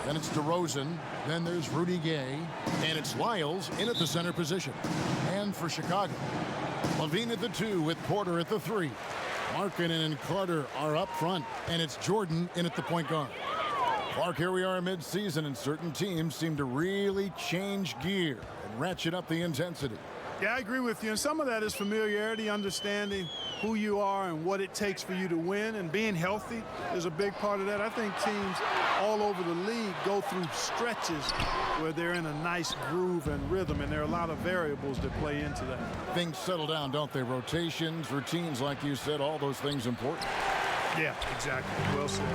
Then it's DeRozan. Then there's Rudy Gay. And it's Lyles in at the center position. And for Chicago, Levine at the 2 with Porter at the 3. Markkanen and Carter are up front. And it's Jordan in at the point guard. Clark, here we are mid-season, and certain teams seem to really change gear and ratchet up the intensity. Yeah, I agree with you. And some of that is familiarity, understanding who you are and what it takes for you to win. And being healthy is a big part of that. I think teams all over the league go through stretches where they're in a nice groove and rhythm, and there are a lot of variables that play into that. Things settle down, don't they? Rotations, routines, like you said, all those things important. Yeah, exactly. Well said.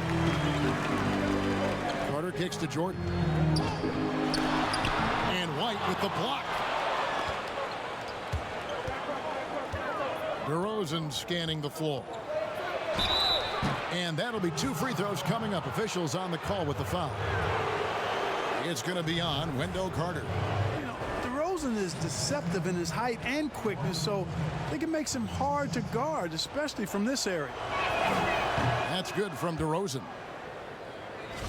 Carter kicks to Jordan. And White with the block. DeRozan scanning the floor. And that'll be 2 free throws coming up. Officials on the call with the foul. It's going to be on Wendell Carter. You know, DeRozan is deceptive in his height and quickness, so I think it makes him hard to guard, especially from this area. That's good from DeRozan.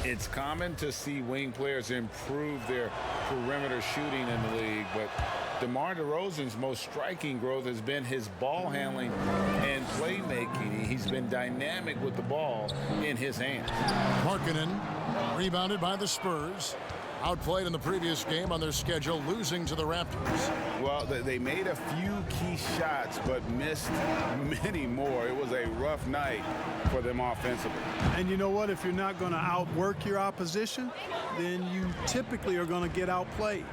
It's common to see wing players improve their perimeter shooting in the league, but DeMar DeRozan's most striking growth has been his ball handling and playmaking. He's been dynamic with the ball in his hands. Markkanen rebounded by the Spurs. Outplayed in the previous game on their schedule, losing to the Raptors. Well, they made a few key shots, but missed many more. It was a rough night for them offensively. And you know what? If you're not going to outwork your opposition, then you typically are going to get outplayed.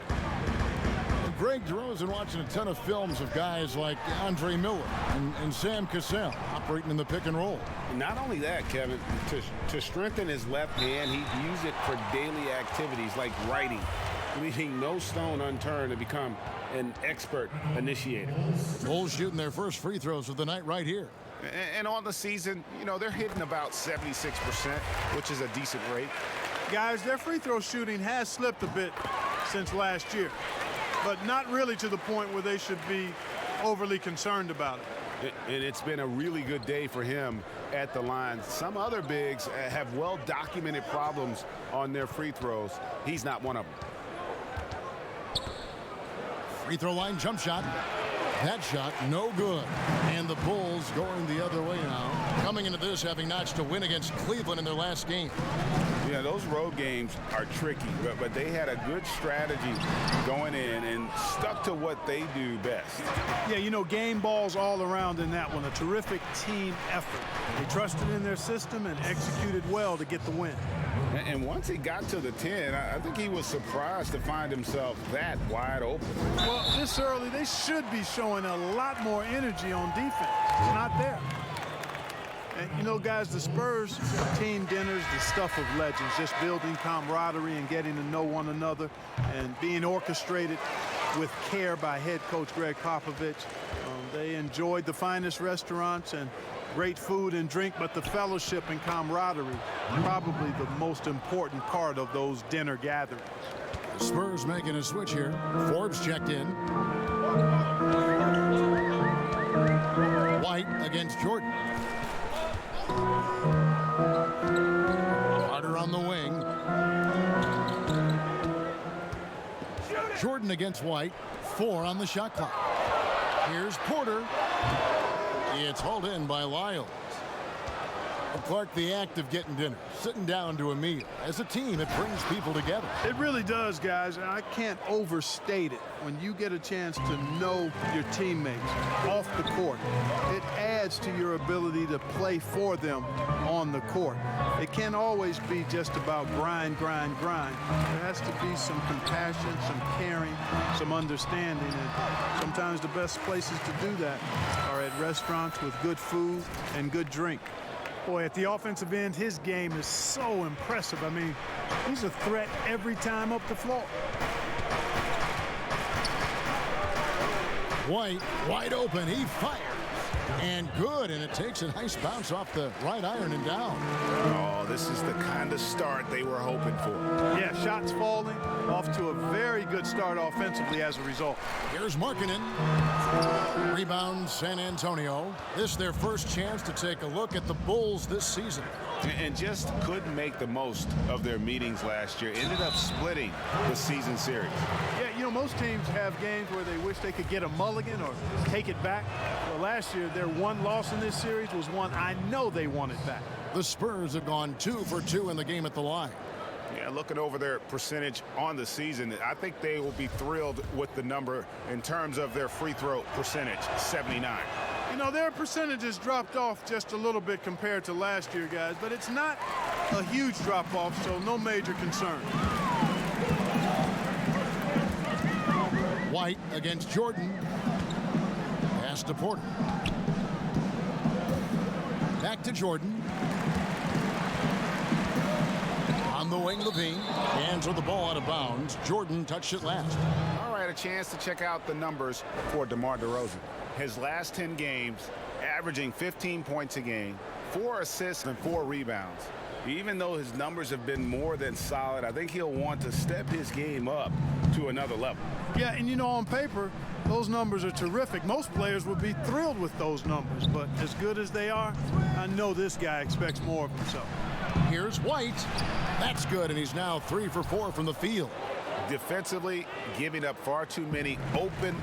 Greg DeRozan watching a ton of films of guys like Andre Miller and Sam Cassell operating in the pick and roll. Not only that, Kevin, to strengthen his left hand, he'd use it for daily activities like writing, leaving no stone unturned to become an expert initiator. Bulls shooting their first free throws of the night right here. And on the season, you know, they're hitting about 76%, which is a decent rate. Guys, their free throw shooting has slipped a bit since last year, but not really to the point where they should be overly concerned about it. And it's been a really good day for him at the line. Some other bigs have well-documented problems on their free throws. He's not one of them. Free throw line jump shot. That shot no good. And the Bulls going the other way now. Coming into this having notched a win against Cleveland in their last game. Yeah, those road games are tricky, but they had a good strategy going in and stuck to what they do best. Yeah, you know, game balls all around in that one. A terrific team effort. They trusted in their system and executed well to get the win. And once he got to the 10, I think he was surprised to find himself that wide open. Well, this early, they should be showing a lot more energy on defense. It's not there. And, you know, guys, the Spurs team dinners, the stuff of legends, just building camaraderie and getting to know one another and being orchestrated with care by head coach Greg Popovich. They enjoyed the finest restaurants and great food and drink, but the fellowship and camaraderie, probably the most important part of those dinner gatherings. Spurs making a switch here. Forbes checked in. White against Jordan. Carter on the wing. Jordan against White. 4 on the shot clock. Here's Porter. It's hauled in by Lyles. And Clark, the act of getting dinner, sitting down to a meal. As a team, it brings people together. It really does, guys. And I can't overstate it. When you get a chance to know your teammates off the court, it adds to your ability to play for them on the court. It can't always be just about grind, grind, grind. There has to be some compassion, some caring, some understanding. And sometimes the best places to do that are at restaurants with good food and good drink. Boy, at the offensive end, his game is so impressive. I mean, he's a threat every time up the floor. White, wide open, he fires. And good, and it takes a nice bounce off the right iron and down. Oh, this is the kind of start they were hoping for. Yeah, shots falling, off to a very good start offensively as a result. Here's Markkanen. Rebound San Antonio. This their first chance to take a look at the Bulls this season. and just couldn't make the most of their meetings last year. Ended up splitting the season series. Yeah, you know, most teams have games where they wish they could get a mulligan or take it back. Well, last year, their one loss in this series was one I know they wanted back. The Spurs have gone 2 for 2 in the game at the line. Yeah, looking over their percentage on the season, I think they will be thrilled with the number in terms of their free throw percentage, 79. You know, their percentages dropped off just a little bit compared to last year, guys, but it's not a huge drop-off, so no major concern. White against Jordan. Pass to Porter. Back to Jordan. On the wing, Levine. Hands with the ball out of bounds. Jordan touched it last. All right, a chance to check out the numbers for DeMar DeRozan. His last 10 games, averaging 15 points a game, 4 assists and 4 rebounds. Even though his numbers have been more than solid, I think he'll want to step his game up to another level. Yeah, and you know, on paper, those numbers are terrific. Most players would be thrilled with those numbers, but as good as they are, I know this guy expects more of himself. Here's White. That's good, and he's now 3 for 4 from the field. Defensively, giving up far too many open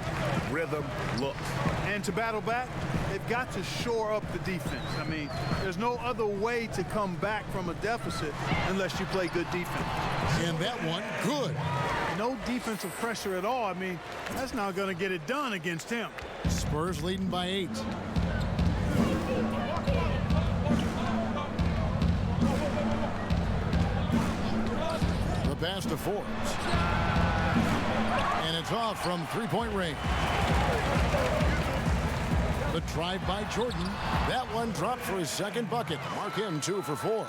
rhythm looks. And to battle back, they've got to shore up the defense. I mean, there's no other way to come back from a deficit unless you play good defense. And that one, good. No defensive pressure at all. I mean, that's not going to get it done against him. Spurs leading by 8. The pass to Forbes. And it's off from three-point range. The drive by Jordan. That one dropped for his second bucket. Mark him 2 for 4.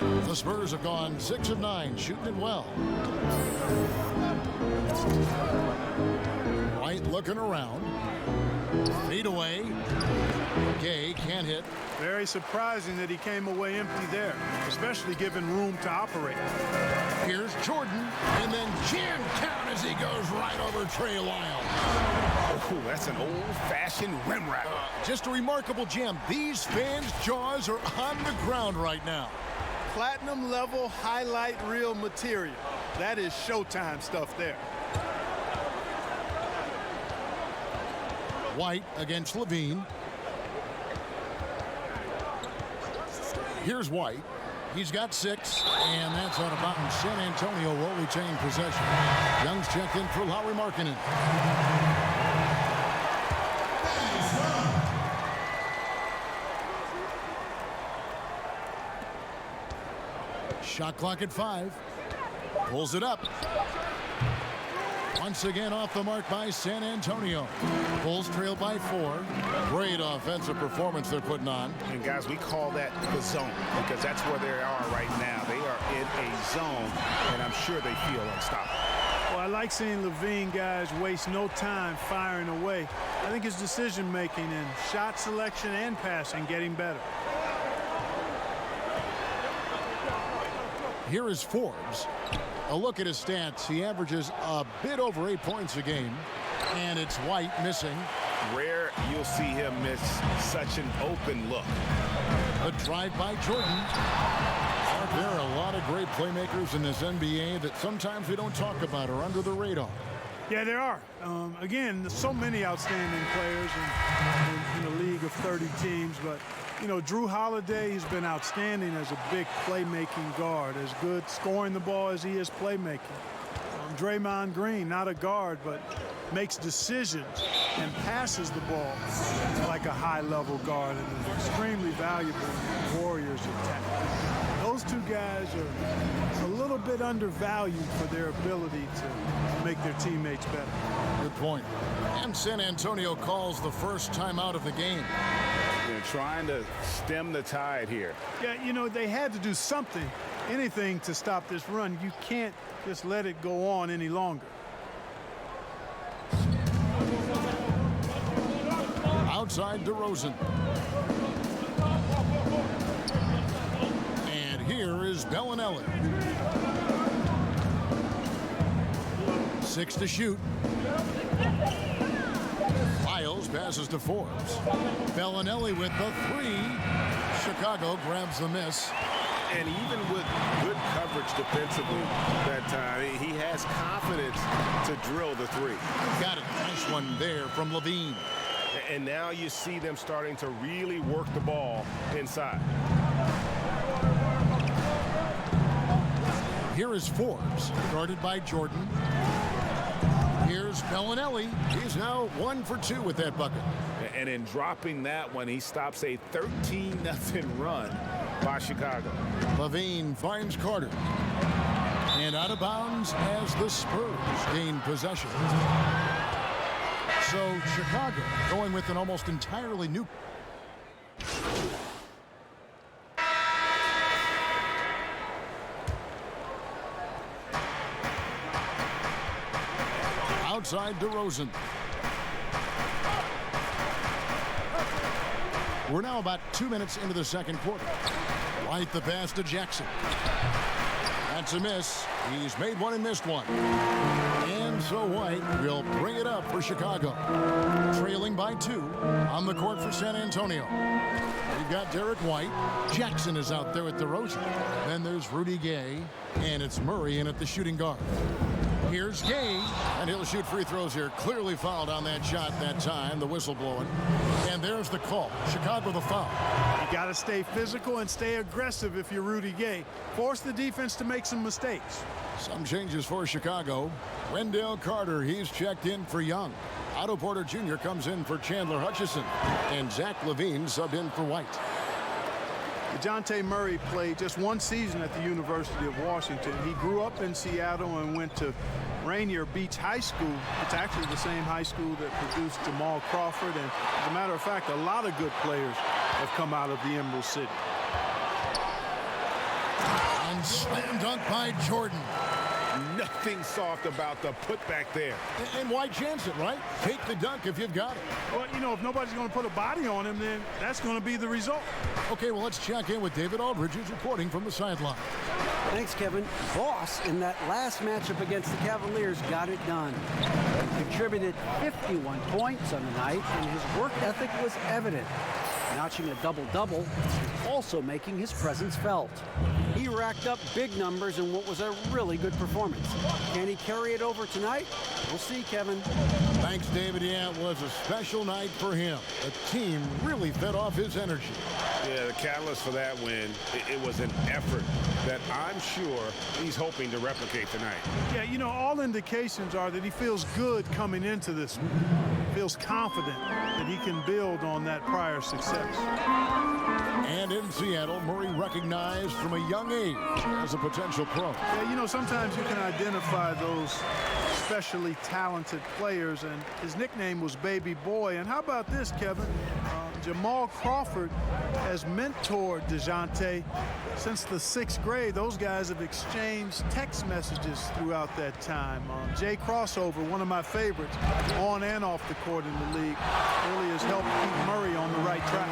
The Spurs have gone 6 of 9, shooting it well. White looking around. Feed away. Gay can't hit. Very surprising that he came away empty there, especially given room to operate. Here's Jordan, and then jam count as he goes right over Trey Lyles. Oh, that's an old-fashioned rim wrap. Just a remarkable jam. These fans' jaws are on the ground right now. Platinum level highlight reel material. That is Showtime stuff there. White against Levine. Here's White. He's got 6, and that's out of bounds. San Antonio will retain possession. Young's checked in for Lauri Markkanen. Shot clock at 5. Pulls it up. Once again off the mark by San Antonio. Bulls trail by 4. Great offensive performance they're putting on. And guys, we call that the zone because that's where they are right now. They are in a zone, and I'm sure they feel unstoppable. Well, I like seeing Levine, guys, waste no time firing away. I think his decision-making and shot selection and passing getting better. Here is Forbes. A look at his stats. He averages a bit over 8 points a game. And it's White missing. Rare you'll see him miss such an open look. A drive by Jordan. There are a lot of great playmakers in this NBA that sometimes we don't talk about or under the radar. Yeah, there are. Again, there's so many outstanding players in a league of 30 teams, but you know, Drew Holiday has been outstanding as a big playmaking guard, as good scoring the ball as he is playmaking. Draymond Green, not a guard, but makes decisions and passes the ball like a high-level guard and is extremely valuable in the Warriors' attack. Those two guys are a little bit undervalued for their ability to make their teammates better. Good point. And San Antonio calls the first timeout of the game. They're trying to stem the tide here. Yeah, you know, they had to do something, anything to stop this run. You can't just let it go on any longer. Outside DeRozan. And here is Bellinelli. 6 to shoot. Lyles passes to Forbes. Bellinelli with the three. Chicago grabs the miss. And even with good coverage defensively that time, he has confidence to drill the three. Got it. Nice one there from Levine. And now you see them starting to really work the ball inside. Here is Forbes, guarded by Jordan. Here's Bellinelli. He's now 1 for 2 with that bucket. And in dropping that one, he stops a 13-0 run by Chicago. Levine finds Carter. And out of bounds as the Spurs gain possession. So Chicago going with an almost entirely new. Outside DeRozan. We're now about 2 minutes into the second quarter. White the pass to Jackson. That's a miss. He's made one and missed one. And so White will bring it up for Chicago. Trailing by 2 on the court for San Antonio. We've got Derek White. Jackson is out there with DeRozan. Then there's Rudy Gay. And it's Murray in at the shooting guard. Here's Gay, and he'll shoot free throws here. Clearly fouled on that shot that time, the whistle blowing. And there's the call. Chicago the foul. You got to stay physical and stay aggressive if you're Rudy Gay. Force the defense to make some mistakes. Some changes for Chicago. Wendell Carter, he's checked in for Young. Otto Porter Jr. comes in for Chandler Hutchison. And Zach LaVine subbed in for White. DeJounte Murray played just one season at the University of Washington. He grew up in Seattle and went to Rainier Beach High School. It's actually the same high school that produced Jamal Crawford. And as a matter of fact, a lot of good players have come out of the Emerald City. And slam dunk by Jordan. Nothing soft about the putback there. And why chance it, right? Take the dunk if you've got it. Well, you know, if nobody's going to put a body on him, then that's going to be the result. Okay, well, let's check in with David Aldridge, who's reporting from the sideline. Thanks, Kevin. Boss, in that last matchup against the Cavaliers, got it done. He contributed 51 points on the night, and his work ethic was evident. Notching a double-double, also making his presence felt. He racked up big numbers in what was a really good performance. Can he carry it over tonight? We'll see, Kevin. Thanks, David. Yeah, it was a special night for him. The team really fed off his energy. Yeah, the catalyst for that win, it was an effort that I'm sure he's hoping to replicate tonight. Yeah, you know, all indications are that he feels good coming into this one. Feels confident that he can build on that prior success. And in Seattle, Murray recognized from a young age as a potential pro. Yeah, you know, sometimes you can identify those especially talented players, and his nickname was Baby Boy. And how about this, Kevin? Jamal Crawford has mentored DeJounte since the 6th grade. Those guys have exchanged text messages throughout that time. Jay Crossover, one of my favorites, on and off the court in the league, really has helped keep Murray on the right track.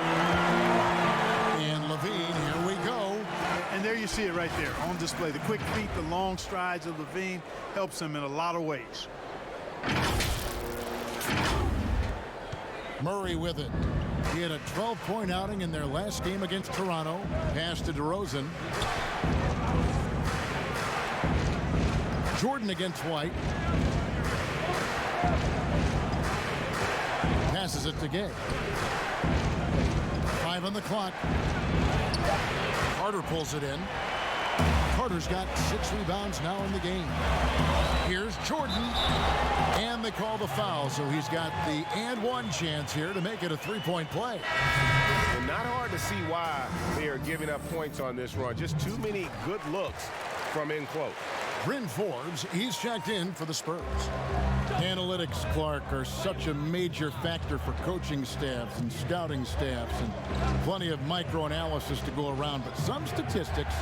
And Levine, here we go. And there you see it right there on display. The quick feet, the long strides of Levine helps him in a lot of ways. Murray with it. He had a 12-point outing in their last game against Toronto. Pass to DeRozan. Jordan against White. Passes it to Gay. 5 on the clock. Carter pulls it in. Carter's got 6 rebounds now in the game. Here's Jordan. And they call the foul, so he's got the and one chance here to make it a 3-point play. And not hard to see why they are giving up points on this run. Just too many good looks from in close. Bryn Forbes, he's checked in for the Spurs. Analytics, Clark, are such a major factor for coaching staffs and scouting staffs, and plenty of micro-analysis to go around, but some statistics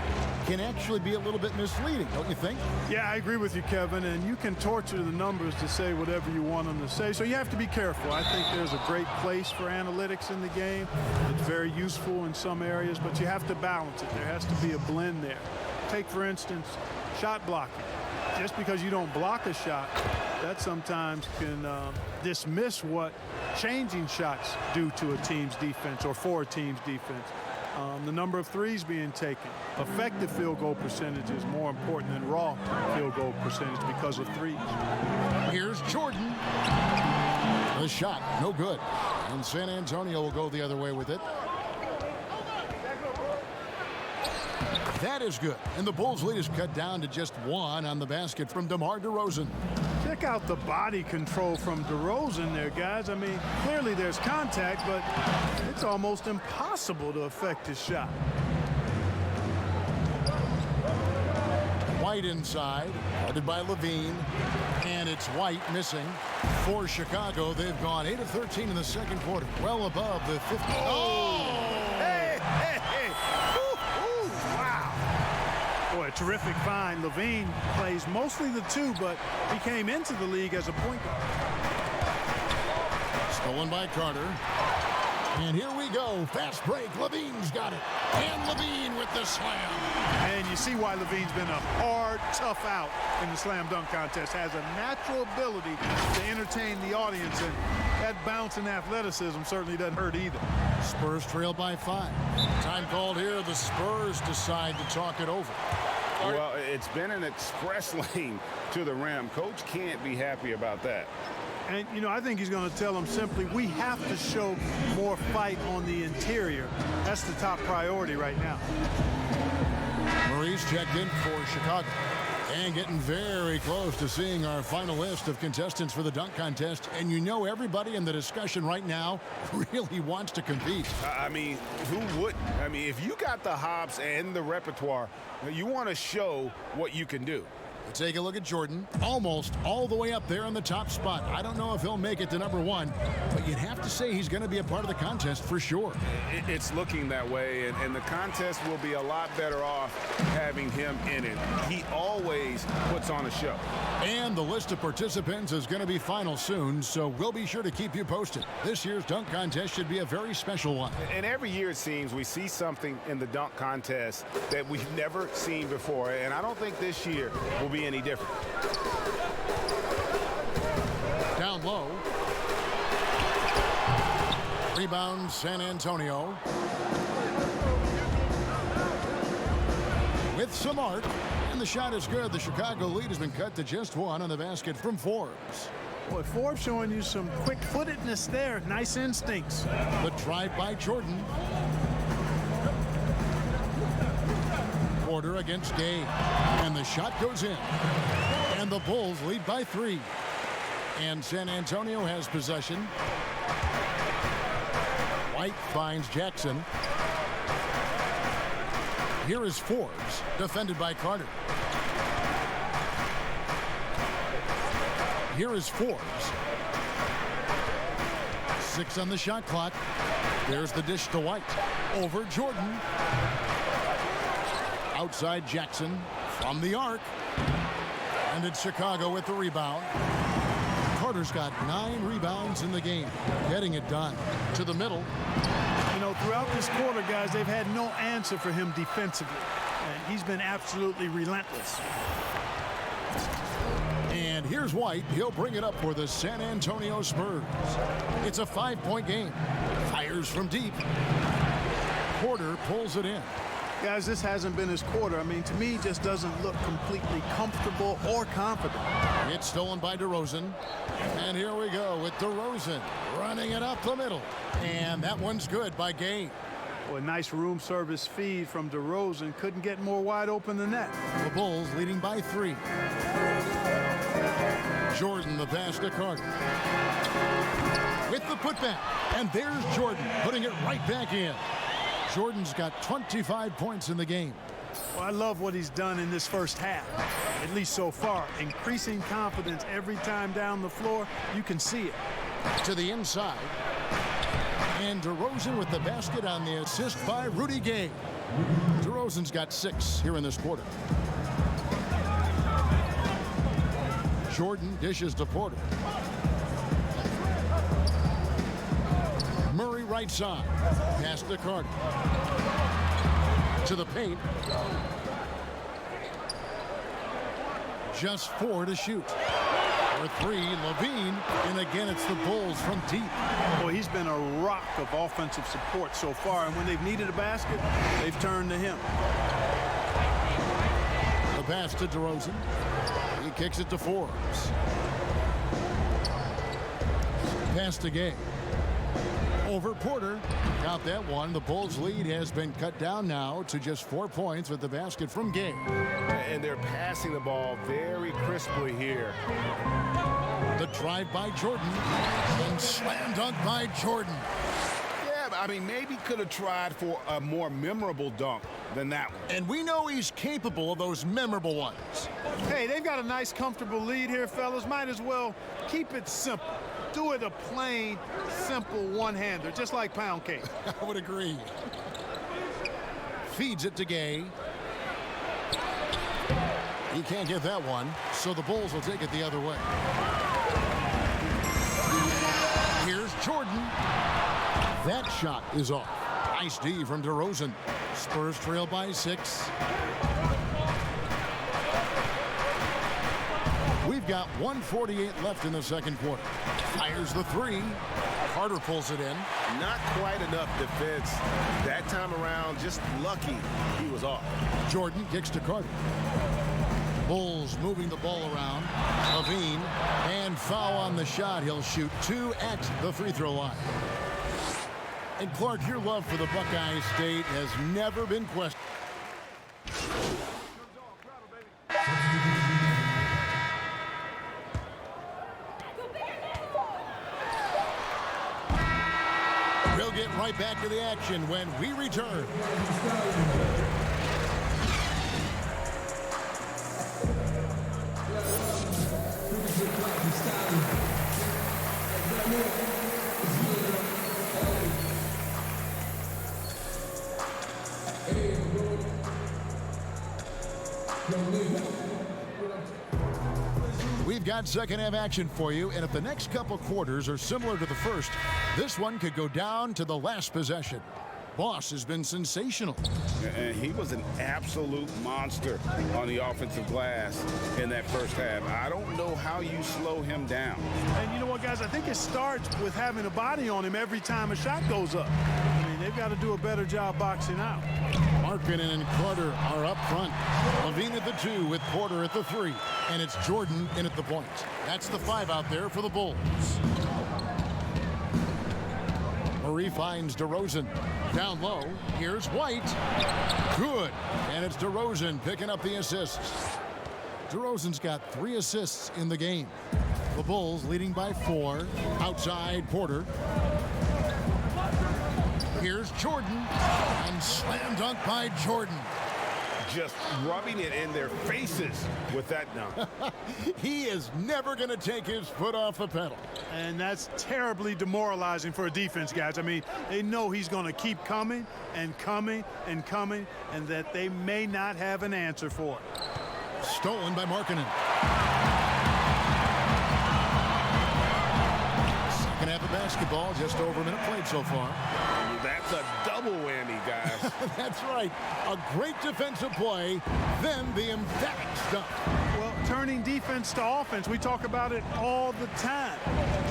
can actually be a little bit misleading, don't you think? Yeah, I agree with you, Kevin, and you can torture the numbers to say whatever you want them to say, so you have to be careful. I think there's a great place for analytics in the game. It's very useful in some areas, but you have to balance it. There has to be a blend there. Take, for instance, shot blocking. Just because you don't block a shot that sometimes can dismiss what changing shots do to a team's defense or for a team's defense. The number of threes being taken. Effective field goal percentage is more important than raw field goal percentage because of threes. Here's Jordan. The shot, no good. And San Antonio will go the other way with it. That is good. And the Bulls' lead is cut down to just 1 on the basket from DeMar DeRozan. Check out the body control from DeRozan there, guys. I mean, clearly there's contact, but it's almost impossible to affect his shot. White inside, guarded by Levine. And it's White missing. For Chicago, they've gone 8 of 13 in the second quarter. Well above the 50. Hey, hey, hey. Ooh, wow. Boy, a terrific find. Levine plays mostly the 2, but he came into the league as a point guard. Stolen by Carter. And here we go. Fast break. Levine's got it. And Levine with the slam. And you see why Levine's been a hard, tough out in the slam dunk contest. Has a natural ability to entertain the audience, and that bounce and athleticism certainly doesn't hurt either. Spurs trail by 5. Time called here. The Spurs decide to talk it over. Well, it's been an express lane to the rim. Coach can't be happy about that. And, you know, I think he's going to tell them simply, we have to show more fight on the interior. That's the top priority right now. Murray's checked in for Chicago. And getting very close to seeing our final list of contestants for the dunk contest. And you know everybody in the discussion right now really wants to compete. I mean, who wouldn't? I mean, if you got the hops and the repertoire, you want to show what you can do. Let's take a look at Jordan, almost all the way up there in the top spot. I don't know if he'll make it to number 1, but you'd have to say he's going to be a part of the contest for sure. It's looking that way, and the contest will be a lot better off having him in it. He always puts on a show. And the list of participants is going to be final soon, so we'll be sure to keep you posted. This year's dunk contest should be a very special one. And every year it seems we see something in the dunk contest that we've never seen before, and I don't think this year will be any different. Down low. Rebound San Antonio. With some arc. And the shot is good. The Chicago lead has been cut to just 1 on the basket from Forbes. Boy, Forbes showing you some quick-footedness there. Nice instincts. The drive by Jordan. Porter against Gay. And the shot goes in. And the Bulls lead by 3. And San Antonio has possession. White finds Jackson. Here is Forbes, defended by Carter. Here is Forbes. 6 on the shot clock. There's the dish to White. Over Jordan. Outside Jackson from the arc. And it's Chicago with the rebound. Carter's got 9 rebounds in the game. Getting it done. To the middle. You know, throughout this quarter, guys, they've had no answer for him defensively. And he's been absolutely relentless. And here's White. He'll bring it up for the San Antonio Spurs. It's a 5-point game. Fires from deep. Porter pulls it in. Guys, this hasn't been his quarter. I mean, to me, just doesn't look completely comfortable or confident. It's stolen by DeRozan. And here we go with DeRozan running it up the middle. And that one's good by Gay. Well, a nice room service feed from DeRozan. Couldn't get more wide open than that. The Bulls leading by 3. Jordan the pass to Carter. With the putback. And there's Jordan putting it right back in. Jordan's got 25 points in the game. Well, I love what he's done in this first half, at least so far. Increasing confidence every time down the floor. You can see it. To the inside. And DeRozan with the basket on the assist by Rudy Gay. DeRozan's got 6 here in this quarter. Jordan dishes to Porter. Murray right side. Pass to Carter. To the paint. Just 4 to shoot. For three, Levine. And again, it's the Bulls from deep. Boy, he's been a rock of offensive support so far. And when they've needed a basket, they've turned to him. The pass to DeRozan. He kicks it to Forbes. Pass to Gay. Over Porter. Got that one. The Bulls' lead has been cut down now to just 4 points with the basket from Gay. And they're passing the ball very crisply here. The drive by Jordan. And slam dunk by Jordan. Yeah, I mean, maybe could have tried for a more memorable dunk than that one. And we know he's capable of those memorable ones. Hey, they've got a nice, comfortable lead here, fellas. Might as well keep it simple. Do it a plain, simple one-hander, just like pound cake. I would agree. Feeds it to Gay. He can't get that one, so the Bulls will take it the other way. Here's Jordan. That shot is off. Nice D from DeRozan. Spurs trail by 6. We've got 1:48 left in the second quarter. Fires the three. Carter pulls it in. Not quite enough defense that time around. Just lucky he was off. Jordan kicks to Carter. Bulls moving the ball around. Levine. And foul on the shot. He'll shoot 2 at the free throw line. And Clark, your love for the Buckeye State has never been questioned. We'll get right back to the action when we return. We've got second half action for you, and if the next couple quarters are similar to the first, this one could go down to the last possession. Boss has been sensational. And he was an absolute monster on the offensive glass in that first half. I don't know how you slow him down. And you know what, guys? I think it starts with having a body on him every time a shot goes up. I mean, they've got to do a better job boxing out. Markkanen and Carter are up front. Levine at the 2 with Porter at the 3. And it's Jordan in at the point. That's the 5 out there for the Bulls. Murray finds DeRozan. Down low. Here's White. Good. And it's DeRozan picking up the assists. DeRozan's got 3 assists in the game. The Bulls leading by 4. Outside Porter. Here's Jordan. And slam dunk by Jordan. Just rubbing it in their faces with that dunk. He is never going to take his foot off the pedal. And that's terribly demoralizing for a defense, guys. I mean, they know he's going to keep coming and coming and coming, and that they may not have an answer for it. Stolen by Markkanen. Second half of basketball, just over a minute played so far. That's a double whammy, guys. That's right. A great defensive play, then the emphatic stuff. Well, turning defense to offense, we talk about it all the time.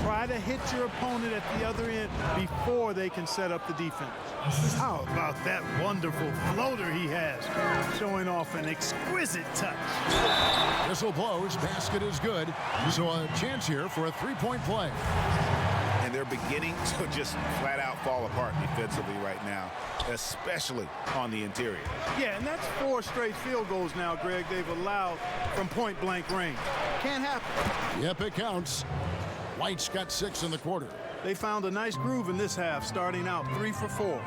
Try to hit your opponent at the other end before they can set up the defense. How about that wonderful floater he has, showing off an exquisite touch. Whistle blows, basket is good. So a chance here for a three-point play. And they're beginning to just flat out fall apart defensively right now, especially on the interior. Yeah, and that's 4 straight field goals now, Greg, they've allowed from point-blank range. Can't happen. Yep, it counts. White's got 6 in the quarter. They found a nice groove in this half, starting out 3 for 4.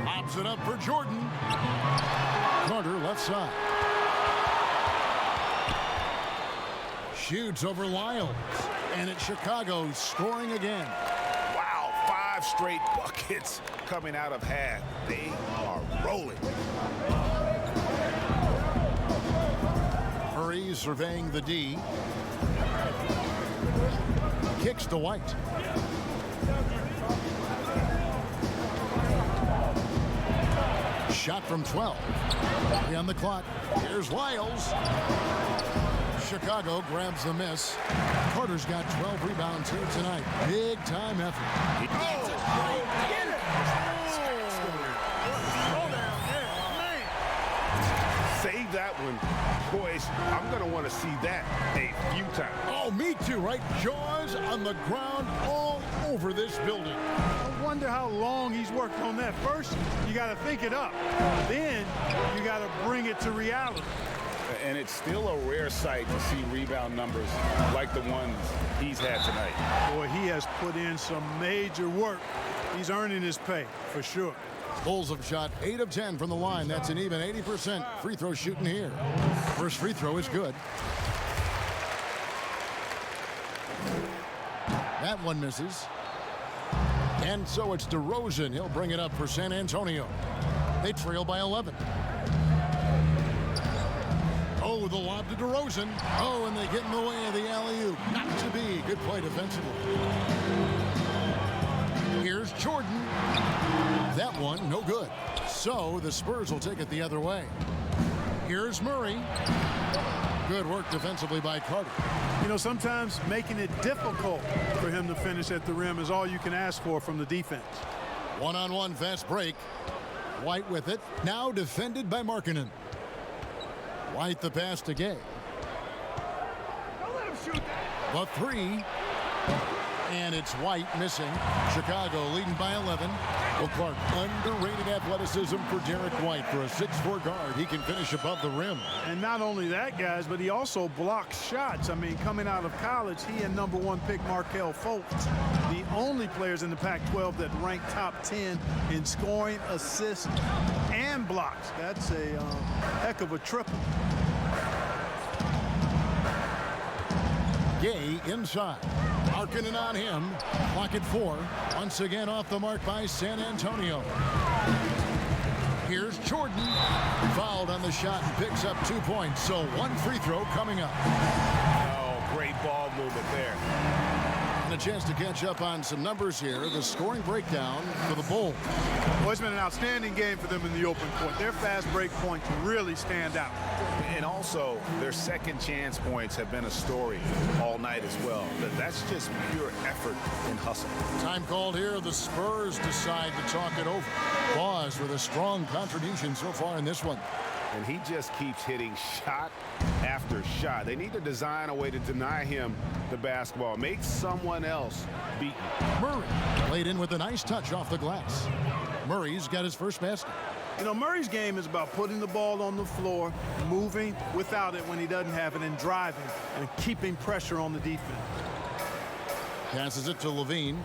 Lobs it up for Jordan. Carter left side. Shoots over Lyles. And it's Chicago scoring again. Wow, 5 straight buckets coming out of half. They are rolling. Murray surveying the D. Kicks to White. Shot from 12. 3 on the clock. Here's Lyles. Chicago grabs the miss. Carter's got 12 rebounds here tonight. Big time effort. Save that one. Boys, I'm going to want to see that a few times. Oh, me too, right? Jaws on the ground all over this building. I wonder how long he's worked on that. First, you got to think it up. Then, you got to bring it to reality. And it's still a rare sight to see rebound numbers like the ones he's had tonight. Boy, he has put in some major work. He's earning his pay, for sure. Bulls have shot 8 of 10 from the line. That's an even 80% free throw shooting here. First free throw is good. That one misses. And so it's DeRozan. He'll bring it up for San Antonio. They trail by 11. Oh, the lob to DeRozan. Oh, and they get in the way of the alley-oop. Not to be. Good play defensively. Here's Jordan. That one, no good. So the Spurs will take it the other way. Here's Murray. Good work defensively by Carter. You know, sometimes making it difficult for him to finish at the rim is all you can ask for from the defense. One-on-one fast break. White with it. Now defended by Markkanen. White the pass to Gay. Don't let him shoot that. The three. And it's White missing. Chicago leading by 11. Well, Clark, underrated athleticism for Derek White. For a 6'4" guard, he can finish above the rim. And not only that, guys, but he also blocks shots. I mean, coming out of college, he and #1 pick Markelle Fultz, the only players in the Pac-12 that rank top 10 in scoring, assists, and blocks. That's a heck of a triple. Gay inside. Markkanen on him. Clock at 4. Once again off the mark by San Antonio. Here's Jordan. Fouled on the shot and picks up 2 points. So one free throw coming up. Oh, great ball movement there. And a chance to catch up on some numbers here. The scoring breakdown for the Bulls. Well, it's been an outstanding game for them in the open court. Their fast break points really stand out. And also, their second chance points have been a story all night as well. That's just pure effort and hustle. Time called here. The Spurs decide to talk it over. Boss with a strong contribution so far in this one. And he just keeps hitting shot after shot. They need to design a way to deny him the basketball. Make someone else beat you. Murray laid in with a nice touch off the glass. Murray's got his first basket. You know, Murray's game is about putting the ball on the floor, moving without it when he doesn't have it, and driving and keeping pressure on the defense. Passes it to Levine.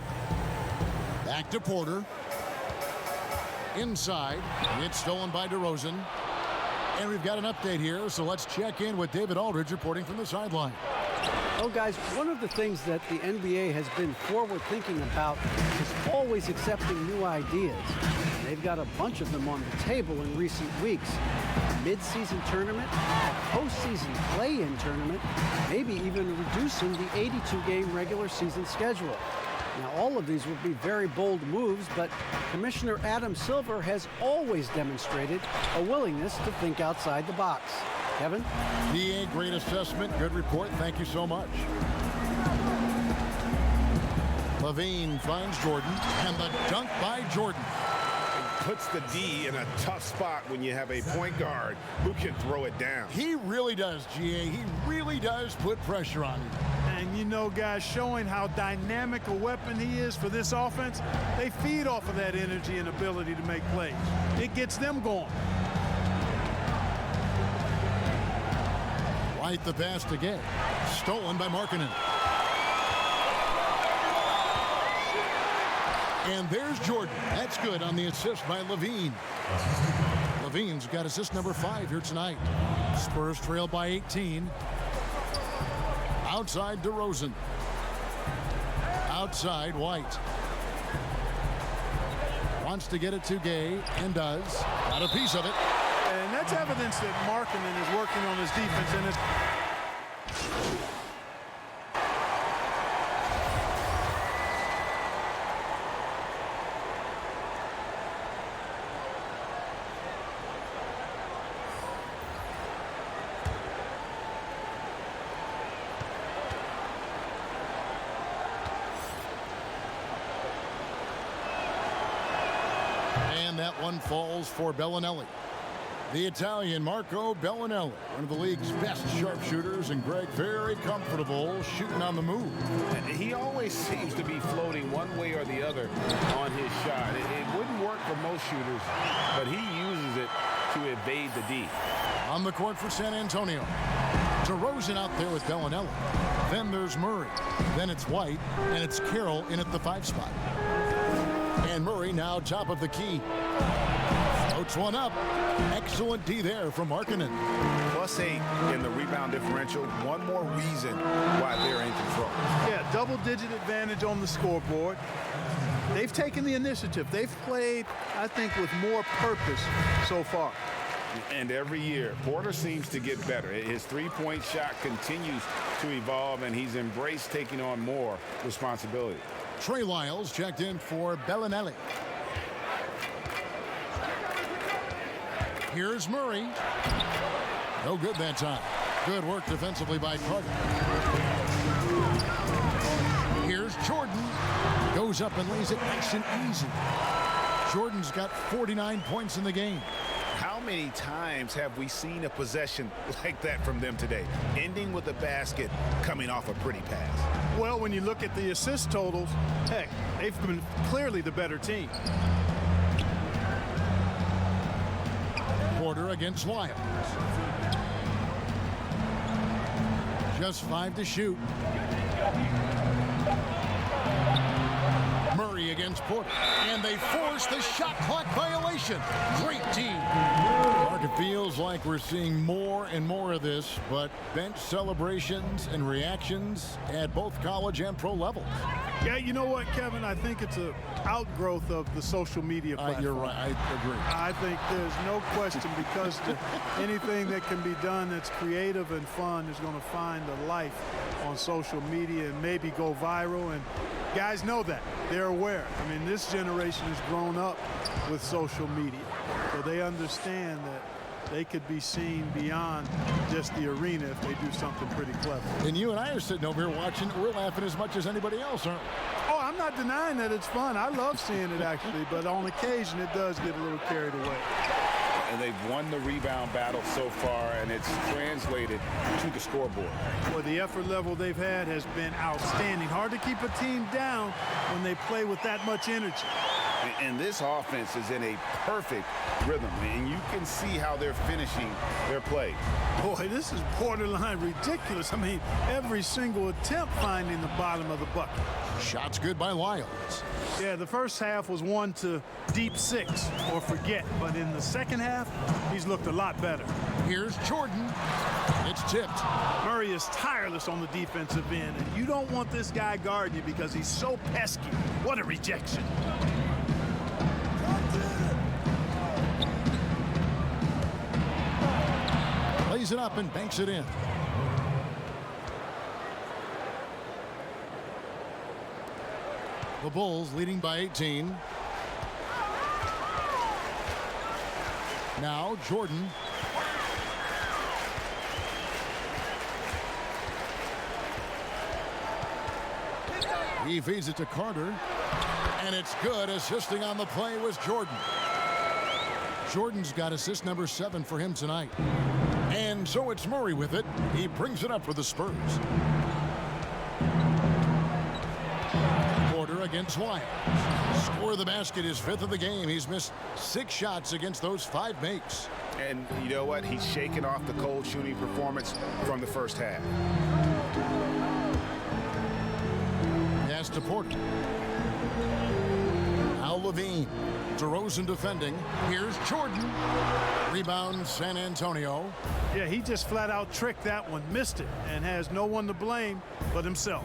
Back to Porter. Inside. It's stolen by DeRozan. And we've got an update here, so let's check in with David Aldridge reporting from the sideline. Well, guys, one of the things that the NBA has been forward thinking about is always accepting new ideas. They've got a bunch of them on the table in recent weeks. Mid-season tournament, postseason play-in tournament, maybe even reducing the 82-game regular season schedule. Now, all of these would be very bold moves, but Commissioner Adam Silver has always demonstrated a willingness to think outside the box. Kevin? DA, great assessment. Good report. Thank you so much. Levine finds Jordan, and the dunk by Jordan. Puts the D in a tough spot when you have a point guard who can throw it down. He really does, GA. He really does put pressure on him. And you know, guys, showing how dynamic a weapon he is for this offense, they feed off of that energy and ability to make plays. It gets them going. White the pass to Gay. Stolen by Markkanen. And there's Jordan. That's good on the assist by Levine. Levine's got assist number 5 here tonight. Spurs trail by 18. Outside DeRozan. Outside White. Wants to get it to Gay and does. Got a piece of it. And that's evidence that Markkanen is working on his defense. And it's that one falls for Bellinelli. The Italian Marco Bellinelli, one of the league's best sharpshooters, and Greg very comfortable shooting on the move. He always seems to be floating one way or the other on his shot. It wouldn't work for most shooters, but he uses it to evade the D. On the court for San Antonio. DeRozan out there with Bellinelli. Then there's Murray. Then it's White, and it's Carroll in at the 5 spot. And Murray now top of the key. Floats one up. Excellent D there from Markkanen. +8 in the rebound differential. One more reason why they're in control. Yeah, double-digit advantage on the scoreboard. They've taken the initiative. They've played, I think, with more purpose so far. And every year, Porter seems to get better. His three-point shot continues to evolve, and he's embraced taking on more responsibility. Trey Lyles checked in for Bellinelli. Here's Murray. No good that time. Good work defensively by Carter. Here's Jordan. Goes up and lays it nice and easy. Jordan's got 49 points in the game. How many times have we seen a possession like that from them today, ending with a basket coming off a pretty pass? Well, when you look at the assist totals, heck, they've been clearly the better team. Porter against Lyles. Just 5 to shoot. Murray against Porter. And they force the shot clock violation. Great team. Mark, it feels like we're seeing more and more of this, but bench celebrations and reactions at both college and pro levels. Yeah, you know what, Kevin? I think it's an outgrowth of the social media platform. You're right. I agree. I think there's no question, because anything that can be done that's creative and fun is going to find a life on social media and maybe go viral. And guys know that. They're aware. I mean, this generation has grown up with social media, so they understand that they could be seen beyond just the arena if they do something pretty clever. And you and I are sitting over here watching. We're laughing as much as anybody else, aren't we? Oh, I'm not denying that it's fun. I love seeing it, actually, but on occasion it does get a little carried away. And they've won the rebound battle so far, and it's translated to the scoreboard. Well, the effort level they've had has been outstanding. Hard to keep a team down when they play with that much energy. And this offense is in a perfect rhythm, and you can see how they're finishing their play. Boy, this is borderline ridiculous. I mean, every single attempt finding the bottom of the bucket. Shots good by Lyles. Yeah, the first half was one to deep 6 or forget, but in the second half, he's looked a lot better. Here's Jordan. It's tipped. Murray is tireless on the defensive end, and you don't want this guy guarding you because he's so pesky. What a rejection. Lays it up and banks it in. The Bulls leading by 18. Now Jordan. He feeds it to Carter. And it's good. Assisting on the play was Jordan. Jordan's got assist number 7 for him tonight. And so it's Murray with it. He brings it up for the Spurs. Porter against Lyles. Score of the basket, his 5th of the game. He's missed 6 shots against those 5 makes. And you know what? He's shaking off the cold shooting performance from the first half. Pass to Porter. Now Levine. DeRozan defending. Here's Jordan. Rebound San Antonio. Yeah, he just flat out tricked that one, missed it, and has no one to blame but himself.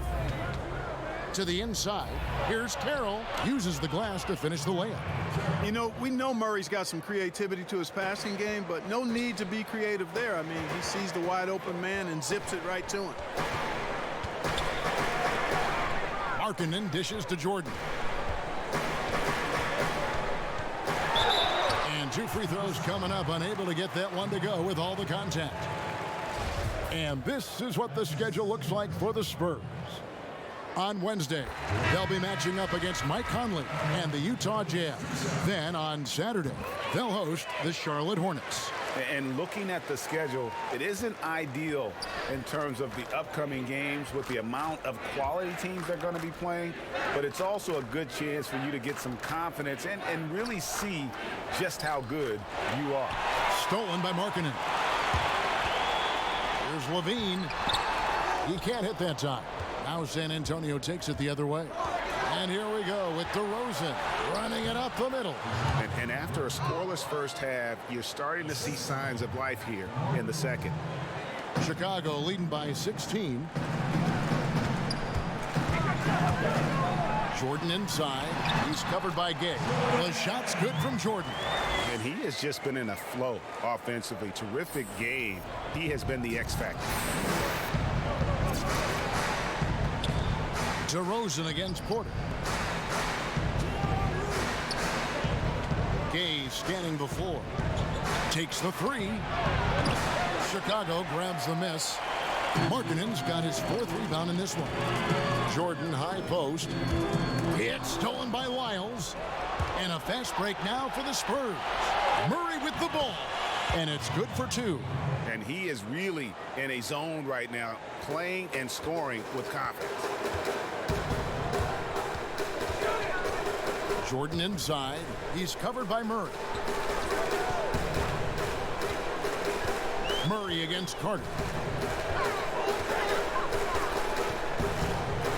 To the inside. Here's Carroll. Uses the glass to finish the layup. You know, we know Murray's got some creativity to his passing game, but no need to be creative there. I mean, he sees the wide open man and zips it right to him. Markkanen dishes to Jordan. And 2 free throws coming up, unable to get that one to go with all the contact. And this is what the schedule looks like for the Spurs. On Wednesday, they'll be matching up against Mike Conley and the Utah Jazz. Then on Saturday, they'll host the Charlotte Hornets. And looking at the schedule, it isn't ideal in terms of the upcoming games with the amount of quality teams they're going to be playing, but it's also a good chance for you to get some confidence and really see just how good you are. Stolen by Markkanen. Here's Levine. He can't hit that time. Now San Antonio takes it the other way. And here we go with DeRozan running it up the middle. And after a scoreless first half, you're starting to see signs of life here in the second. Chicago leading by 16. Jordan inside. He's covered by Gay. The shot's good from Jordan. And he has just been in a flow offensively. Terrific game. He has been the X factor. DeRozan against Porter. Gay scanning the floor. Takes the three. Chicago grabs the miss. Markkanen's got his fourth rebound in this one. Jordan high post. It's stolen by Lyles. And a fast break now for the Spurs. Murray with the ball. And it's good for two. And he is really in a zone right now, playing and scoring with confidence. Jordan inside. He's covered by Murray. Murray against Carter.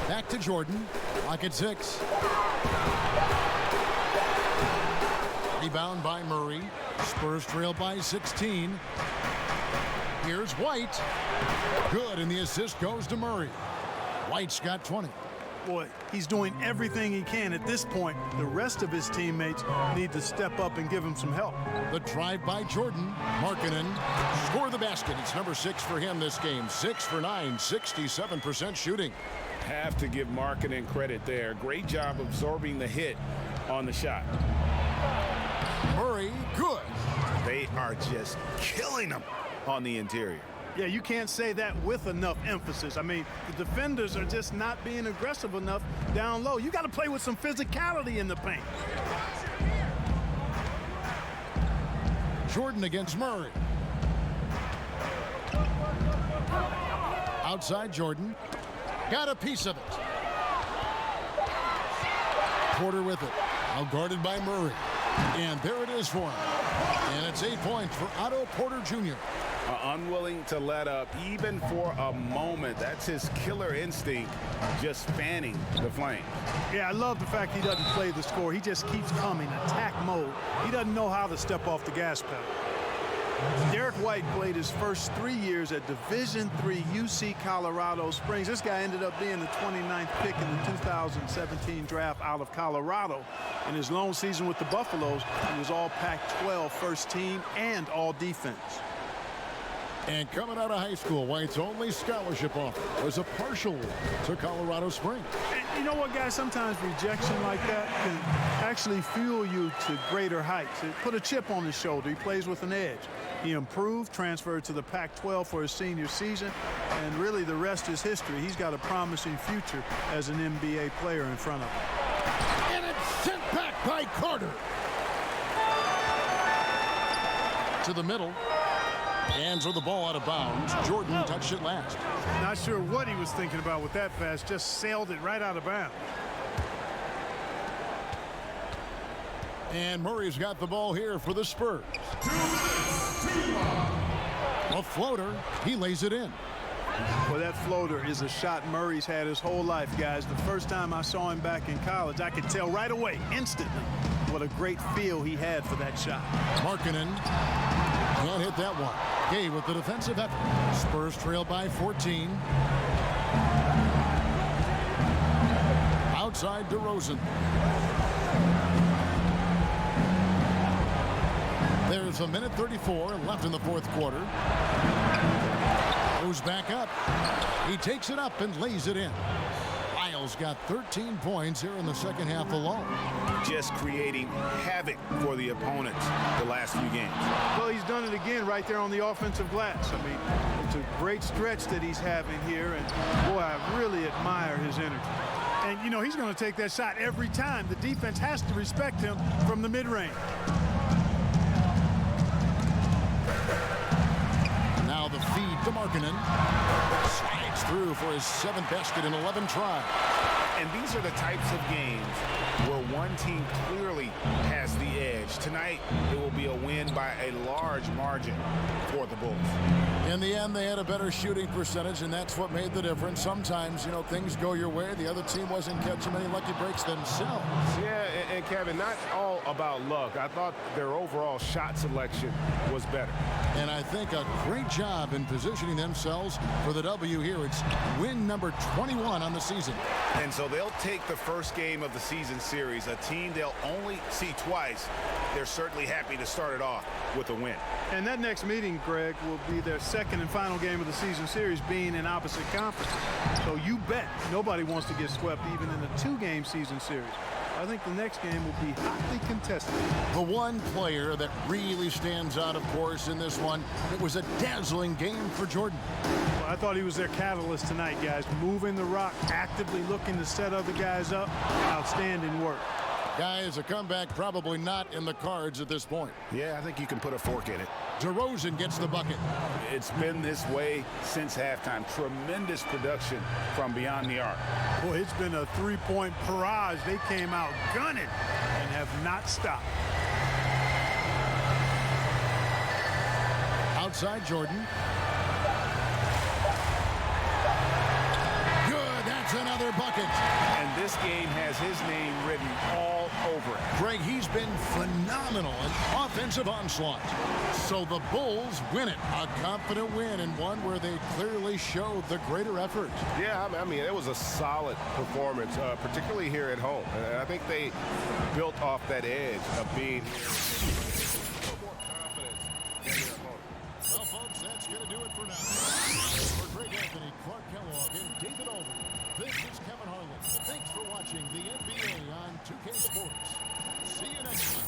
Back to Jordan. Clock at 6. Rebound by Murray. Spurs trail by 16. Here's White. Good, and the assist goes to Murray. White's got 20. Boy, he's doing everything he can at this point. The rest of his teammates need to step up and give him some help. The drive by Jordan. Markkanen score the basket. It's number 6 for him this game. 6 for 9, 67% shooting. Have to give Markkanen credit there. Great job absorbing the hit on the shot. Murray, good. They are just killing him on the interior. Yeah, you can't say that with enough emphasis. I mean, the defenders are just not being aggressive enough down low. You got to play with some physicality in the paint. Jordan against Murray. Outside Jordan. Got a piece of it. Porter with it. Now guarded by Murray. And there it is for him. And it's 8 points for Otto Porter Jr. Unwilling to let up even for a moment. That's his killer instinct, just fanning the flame. Yeah, I love the fact he doesn't play the score. He just keeps coming, attack mode. He doesn't know how to step off the gas pedal. Derek White played his first 3 years at Division III UC Colorado Springs. This guy ended up being the 29th pick in the 2017 draft out of Colorado. In his lone season with the Buffaloes, he was all Pac-12 first team and all defense. And coming out of high school, White's only scholarship offer was a partial to Colorado Springs. And you know what, guys? Sometimes rejection like that can actually fuel you to greater heights. It put a chip on his shoulder. He plays with an edge. He improved, transferred to the Pac-12 for his senior season, and really the rest is history. He's got a promising future as an NBA player in front of him. And it's sent back by Carter. To the middle. Hands are the ball out of bounds. Jordan touched it last. Not sure what he was thinking about with that pass. Just sailed it right out of bounds. And Murray's got the ball here for the Spurs. A floater. He lays it in. Well, that floater is a shot Murray's had his whole life, guys. The first time I saw him back in college, I could tell right away, instantly, what a great feel he had for that shot. Markkanen can't hit that one. Gay with the defensive effort. Spurs trail by 14. Outside DeRozan. There's a minute 34 left in the fourth quarter. Goes back up. He takes it up and lays it in. Lyles got 13 points here in the second half alone. Just creating havoc for the opponents the last few games. Well, he's he's done it again right there on the offensive glass. I mean, it's a great stretch that he's having here, and boy, I really admire his energy. And, you know, he's going to take that shot every time. The defense has to respect him from the mid-range. Now the feed to Markkanen. Slides through for his 7th basket in 11 tries. And these are the types of games where one team clearly has the edge. Tonight, it will be a win by a large margin for the Bulls. In the end, they had a better shooting percentage, and that's what made the difference. Sometimes, you know, things go your way. The other team wasn't catching many lucky breaks themselves. Yeah, and Kevin, not all about luck. I thought their overall shot selection was better. And I think a great job in positioning themselves for the W here. It's win number 21 on the season. And so they'll take the first game of the season series, a team they'll only see twice. They're certainly happy to start it off with a win. And that next meeting, Greg, will be their second and final game of the season series, being in opposite conferences. So you bet nobody wants to get swept even in a 2-game season series. I think the next game will be hotly contested. The one player that really stands out, of course, in this one, it was a dazzling game for Jordan. Well, I thought he was their catalyst tonight, guys. Moving the rock, actively looking to set other guys up. Outstanding work. Guys, a comeback probably not in the cards at this point. Yeah, I think you can put a fork in it. DeRozan gets the bucket. It's been this way since halftime. Tremendous production from beyond the arc. Boy, it's been a 3-point barrage. They came out gunning and have not stopped. Outside Jordan. Good, that's another bucket. And this game has his name written all over it. Greg, he's been phenomenal in offensive onslaught. So the Bulls win it. A confident win, and one where they clearly showed the greater effort. Yeah, I mean, it was a solid performance, particularly here at home. And I think they built off that edge of being more confidence in their opponent. Well, folks, that's going to do it for now. For Greg Anthony, Clark Kellogg, and David Aldridge, this is Kevin Harlan. Thanks for watching the NBA on 2K Sports. See you next time.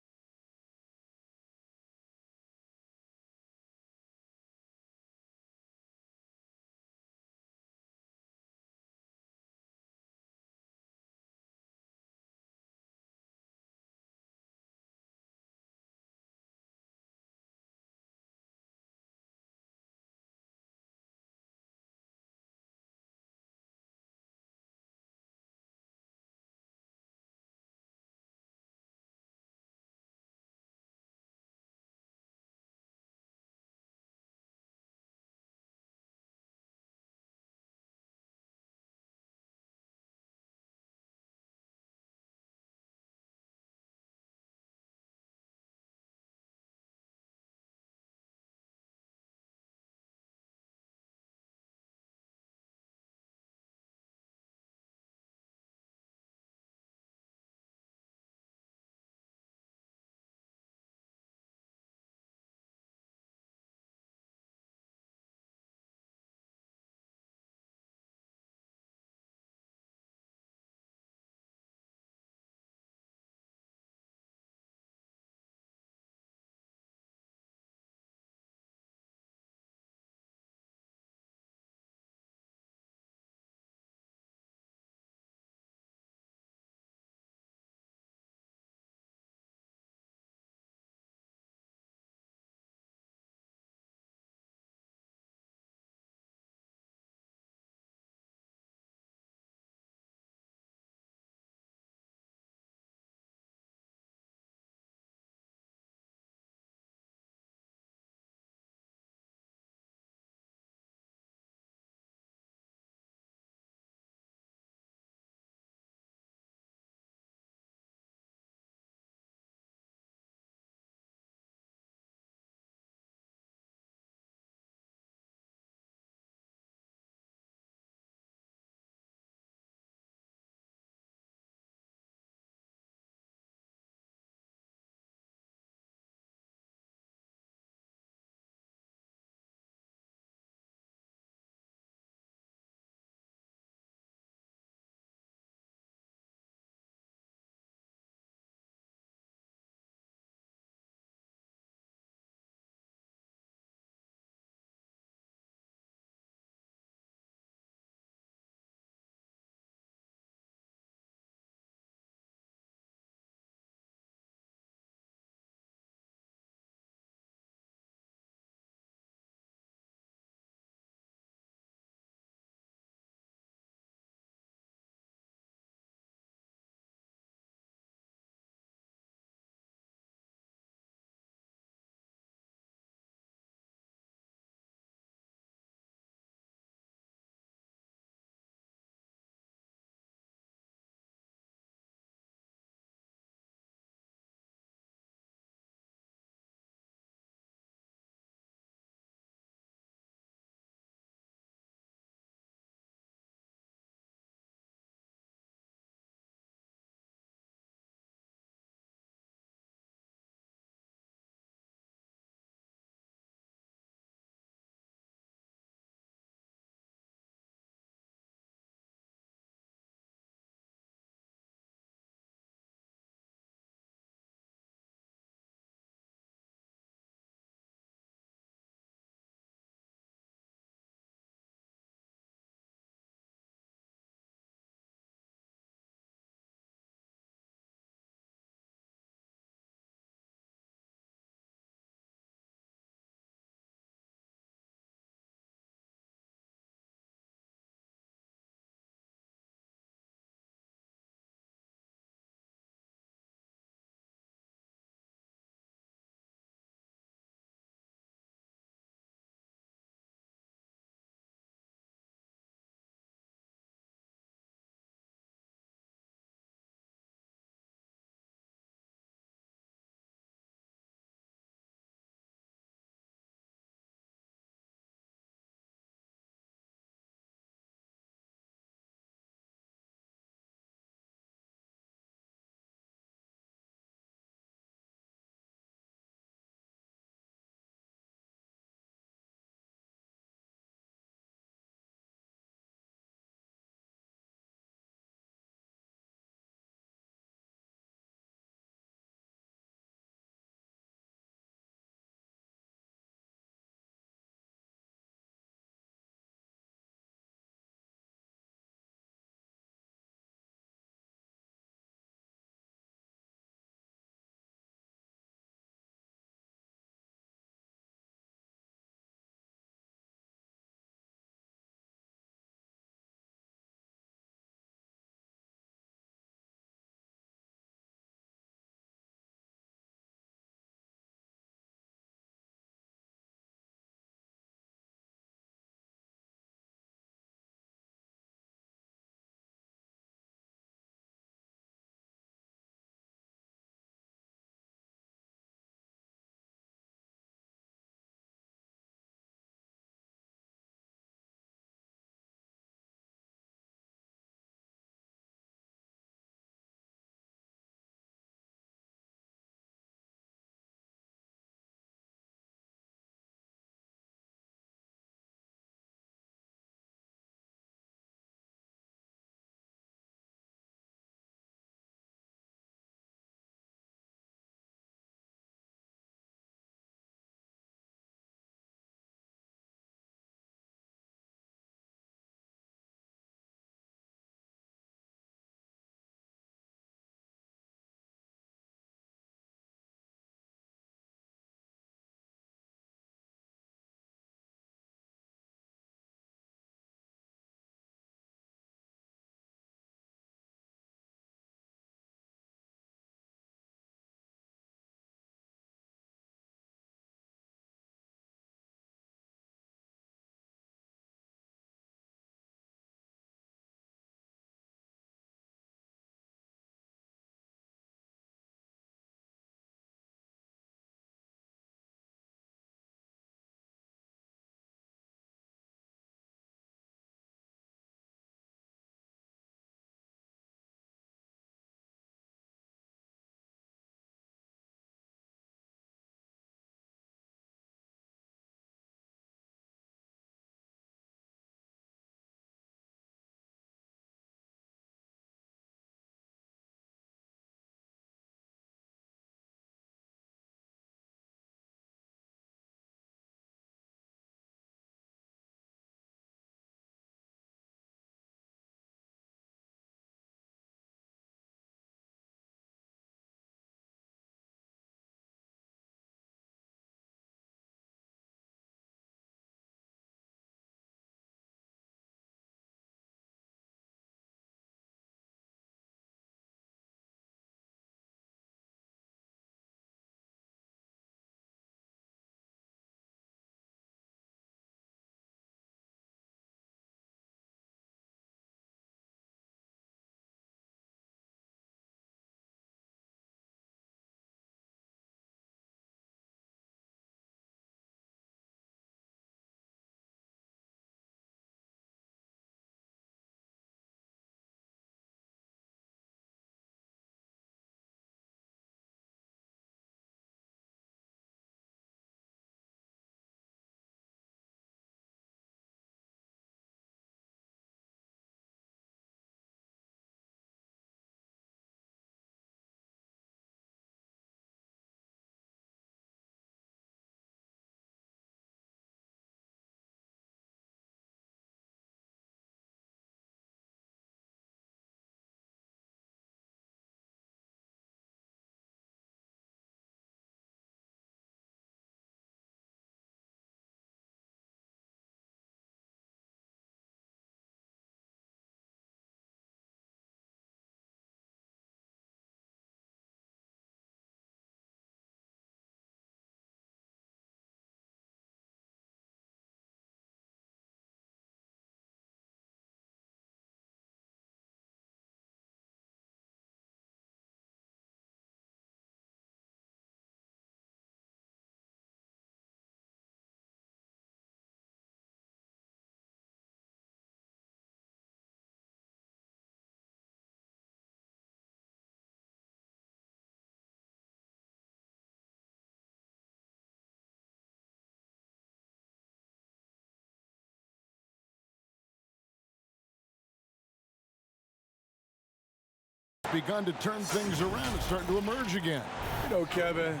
begun to turn things around. It's starting to emerge again. You know, Kevin,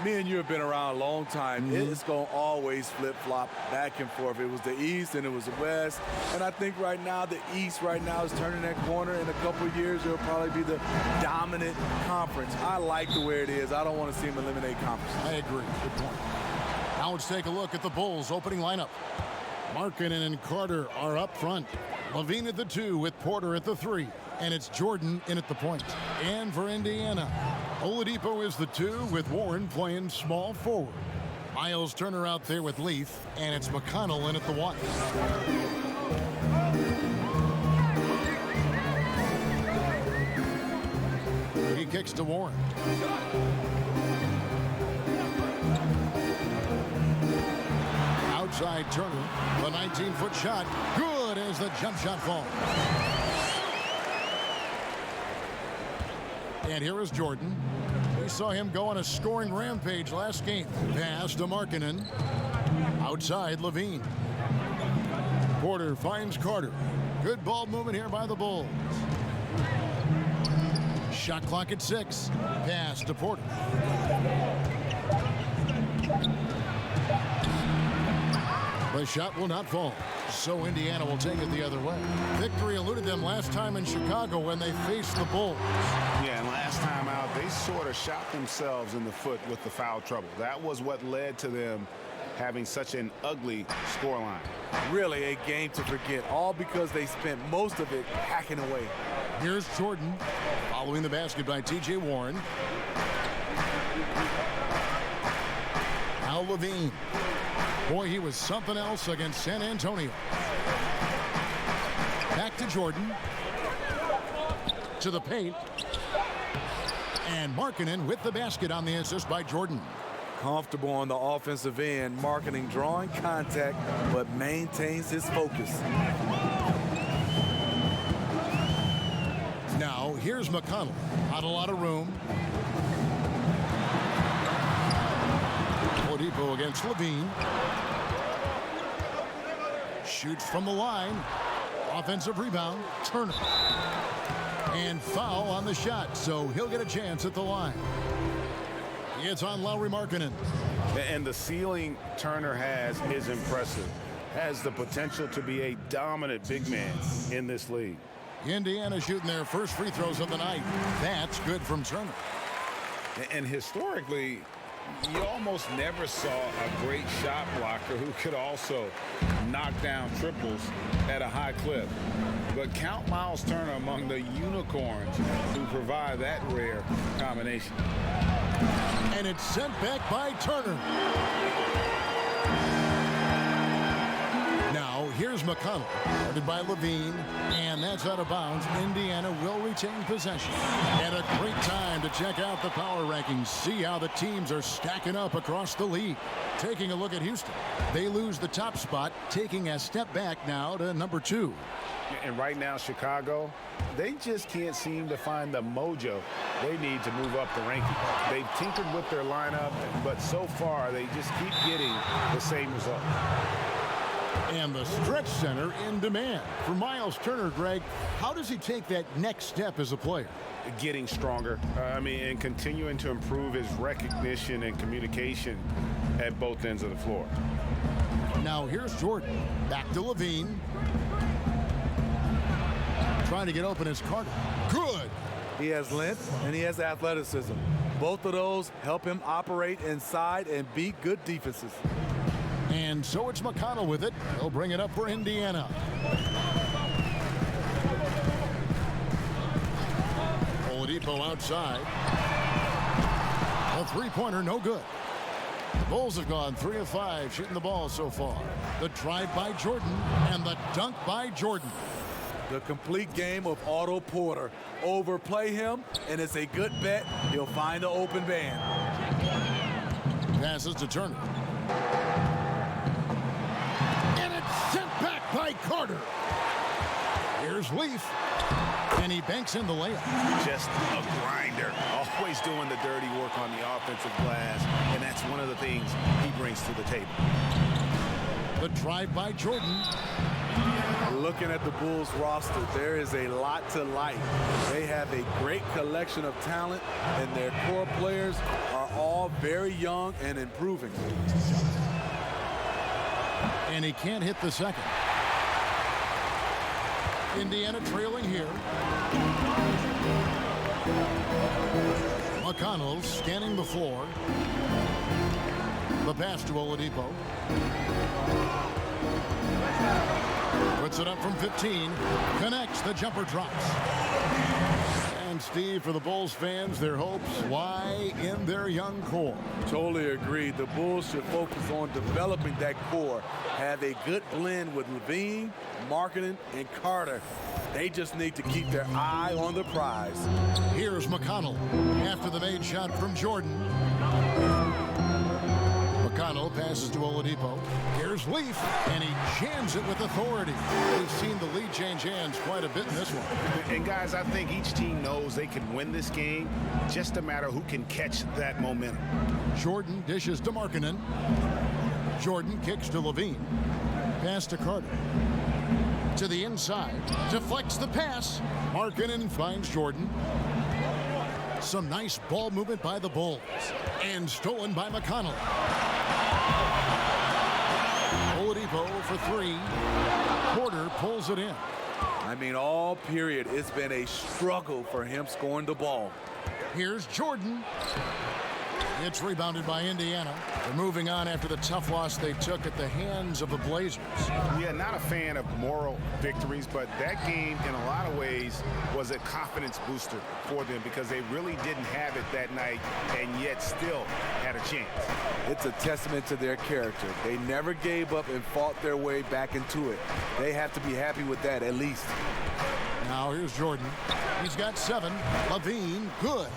me and you have been around a long time. It's going to always flip-flop back and forth. It was the East and it was the West. And I think right now the East right now is turning that corner. In a couple of years, it'll probably be the dominant conference. I like the way it is. I don't want to see them eliminate conference. I agree. Good point. Now let's take a look at the Bulls' opening lineup. Markkanen and Carter are up front. Levine at the 2 with Porter at the 3. And it's Jordan in at the point. And for Indiana, Oladipo is the 2 with Warren playing small forward. Miles Turner out there with Leaf. And it's McConnell in at the 1. He kicks to Warren. Outside Turner, the 19-foot shot. Good as the jump shot falls. And here is Jordan. We saw him go on a scoring rampage last game. Pass to Markkanen. Outside Levine. Porter finds Carter. Good ball movement here by the Bulls. Shot clock at 6. Pass to Porter. The shot will not fall, so Indiana will take it the other way. Victory eluded them last time in Chicago when they faced the Bulls. Yeah, and last time out, they sort of shot themselves in the foot with the foul trouble. That was what led to them having such an ugly scoreline. Really a game to forget, all because they spent most of it hacking away. Here's Jordan following the basket by T.J. Warren. Now Levine. Boy, he was something else against San Antonio. Back to Jordan. To the paint. And Markkanen with the basket on the assist by Jordan. Comfortable on the offensive end, Markkanen drawing contact, but maintains his focus. Now, here's McConnell. Not a lot of room. Oladipo against Levine. Shoots from the line. Offensive rebound. Turner. And foul on the shot, so he'll get a chance at the line. It's on Lauri Markkanen. And the ceiling Turner has is impressive. Has the potential to be a dominant big man in this league. Indiana shooting their first free throws of the night. That's good from Turner. And historically, you almost never saw a great shot blocker who could also knock down triples at a high clip. But count Miles Turner among the unicorns who provide that rare combination. And it's sent back by Turner. Now, here's McConnell, guarded by Levine, and that's out of bounds. Indiana will retain possession. And a great time to check out the power rankings. See how the teams are stacking up across the league. Taking a look at Houston. They lose the top spot, taking a step back now to number 2. And right now, Chicago, they just can't seem to find the mojo they need to move up the ranking. They've tinkered with their lineup, but so far they just keep getting the same result. And the stretch center in demand. For Miles Turner, Greg, how does he take that next step as a player? Getting stronger, and continuing to improve his recognition and communication at both ends of the floor. Now here's Jordan. Back to Levine. Trying to get open is Carter. Good. He has length and he has athleticism. Both of those help him operate inside and beat good defenses. And so it's McConnell with it. He'll bring it up for Indiana. Oladipo outside. A three-pointer, no good. The Bulls have gone 3 of 5 shooting the ball so far. The drive by Jordan and the dunk by Jordan. The complete game of Otto Porter. Overplay him, and it's a good bet. He'll find an open man. Passes to Turner. And it's sent back by Carter. Here's Leaf. And he banks in the layup. Just a grinder. Always doing the dirty work on the offensive glass. And that's one of the things he brings to the table. The drive by Jordan. Looking at the Bulls roster, there is a lot to like. They have a great collection of talent, and their core players are all very young and improving. And he can't hit the second. Indiana trailing here. McConnell scanning the floor. The pass to Oladipo. Puts it up from 15. Connects. The jumper drops. And Steve, for the Bulls fans, their hopes lie in their young core. Totally agree. The Bulls should focus on developing that core. Have a good blend with Levine, Markkanen, and Carter. They just need to keep their eye on the prize. Here's McConnell after the made shot from Jordan. McConnell passes to Oladipo. Here's Leaf, and he jams it with authority. We've seen the lead change hands quite a bit in this one. And guys, I think each team knows they can win this game. Just a matter who can catch that momentum. Jordan dishes to Markkanen. Jordan kicks to Levine. Pass to Carter. To the inside. Deflects the pass. Markkanen finds Jordan. Some nice ball movement by the Bulls. And stolen by McConnell. Oladipo for three. Porter pulls it in. I mean, all period, it's been a struggle for him scoring the ball. Here's Jordan. It's rebounded by Indiana. They're moving on after the tough loss they took at the hands of the Blazers. Yeah, not a fan of moral victories, but that game in a lot of ways was a confidence booster for them because they really didn't have it that night and yet still had a chance. It's a testament to their character. They never gave up and fought their way back into it. They have to be happy with that at least. Now here's Jordan. He's got 7. Levine, good.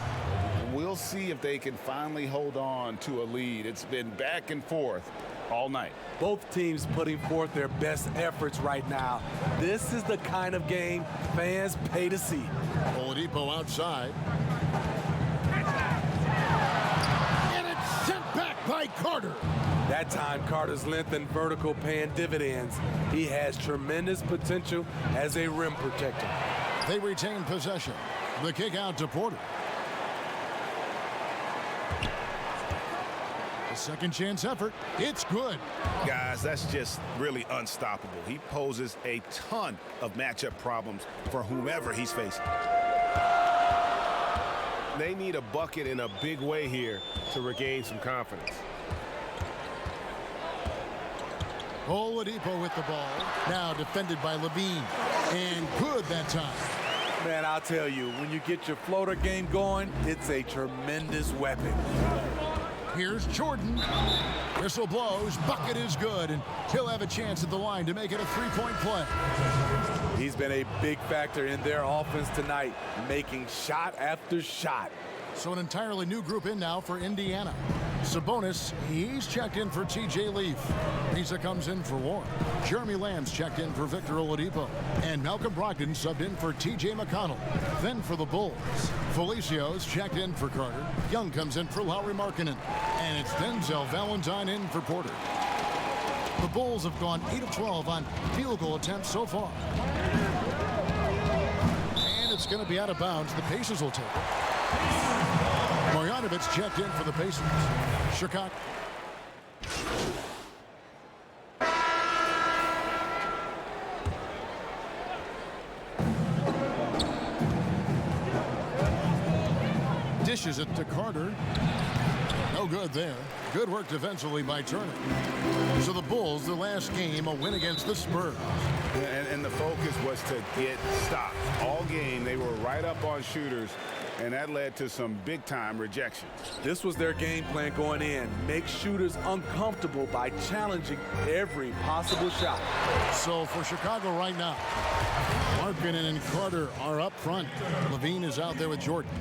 We'll see if they can finally hold on to a lead. It's been back and forth all night. Both teams putting forth their best efforts right now. This is the kind of game fans pay to see. Oladipo outside. And it's sent back by Carter. That time, Carter's length and vertical paying dividends. He has tremendous potential as a rim protector. They retain possession. The kick out to Porter. A second chance effort. It's good. Guys, that's just really unstoppable. He poses a ton of matchup problems for whomever he's facing. They need a bucket in a big way here to regain some confidence. Oladipo with the ball. Now defended by Levine. And good that time. Man, I'll tell you, when you get your floater game going, it's a tremendous weapon. Here's Jordan. Whistle blows. Bucket is good. And he'll have a chance at the line to make it a three-point play. He's been a big factor in their offense tonight, making shot after shot. So an entirely new group in now for Indiana. Sabonis, he's checked in for T.J. Leaf. Pisa comes in for Warren. Jeremy Lamb's checked in for Victor Oladipo. And Malcolm Brogdon subbed in for T.J. McConnell. Then for the Bulls, Felicio's checked in for Carter. Young comes in for Lauri Markkanen. And it's Denzel Valentine in for Porter. The Bulls have gone 8 of 12 on field goal attempts so far. And it's going to be out of bounds. The Pacers will take it. Marjanovic checked in for the Pacers. Chicago. Dishes it to Carter. No good there. Good work defensively by Turner. So the Bulls, the last game, a win against the Spurs. And the focus was to get stops. All game, they were right up on shooters, and that led to some big-time rejections. This was their game plan going in. Make shooters uncomfortable by challenging every possible shot. So for Chicago right now, Markkanen and Carter are up front. Levine is out there with Jordan.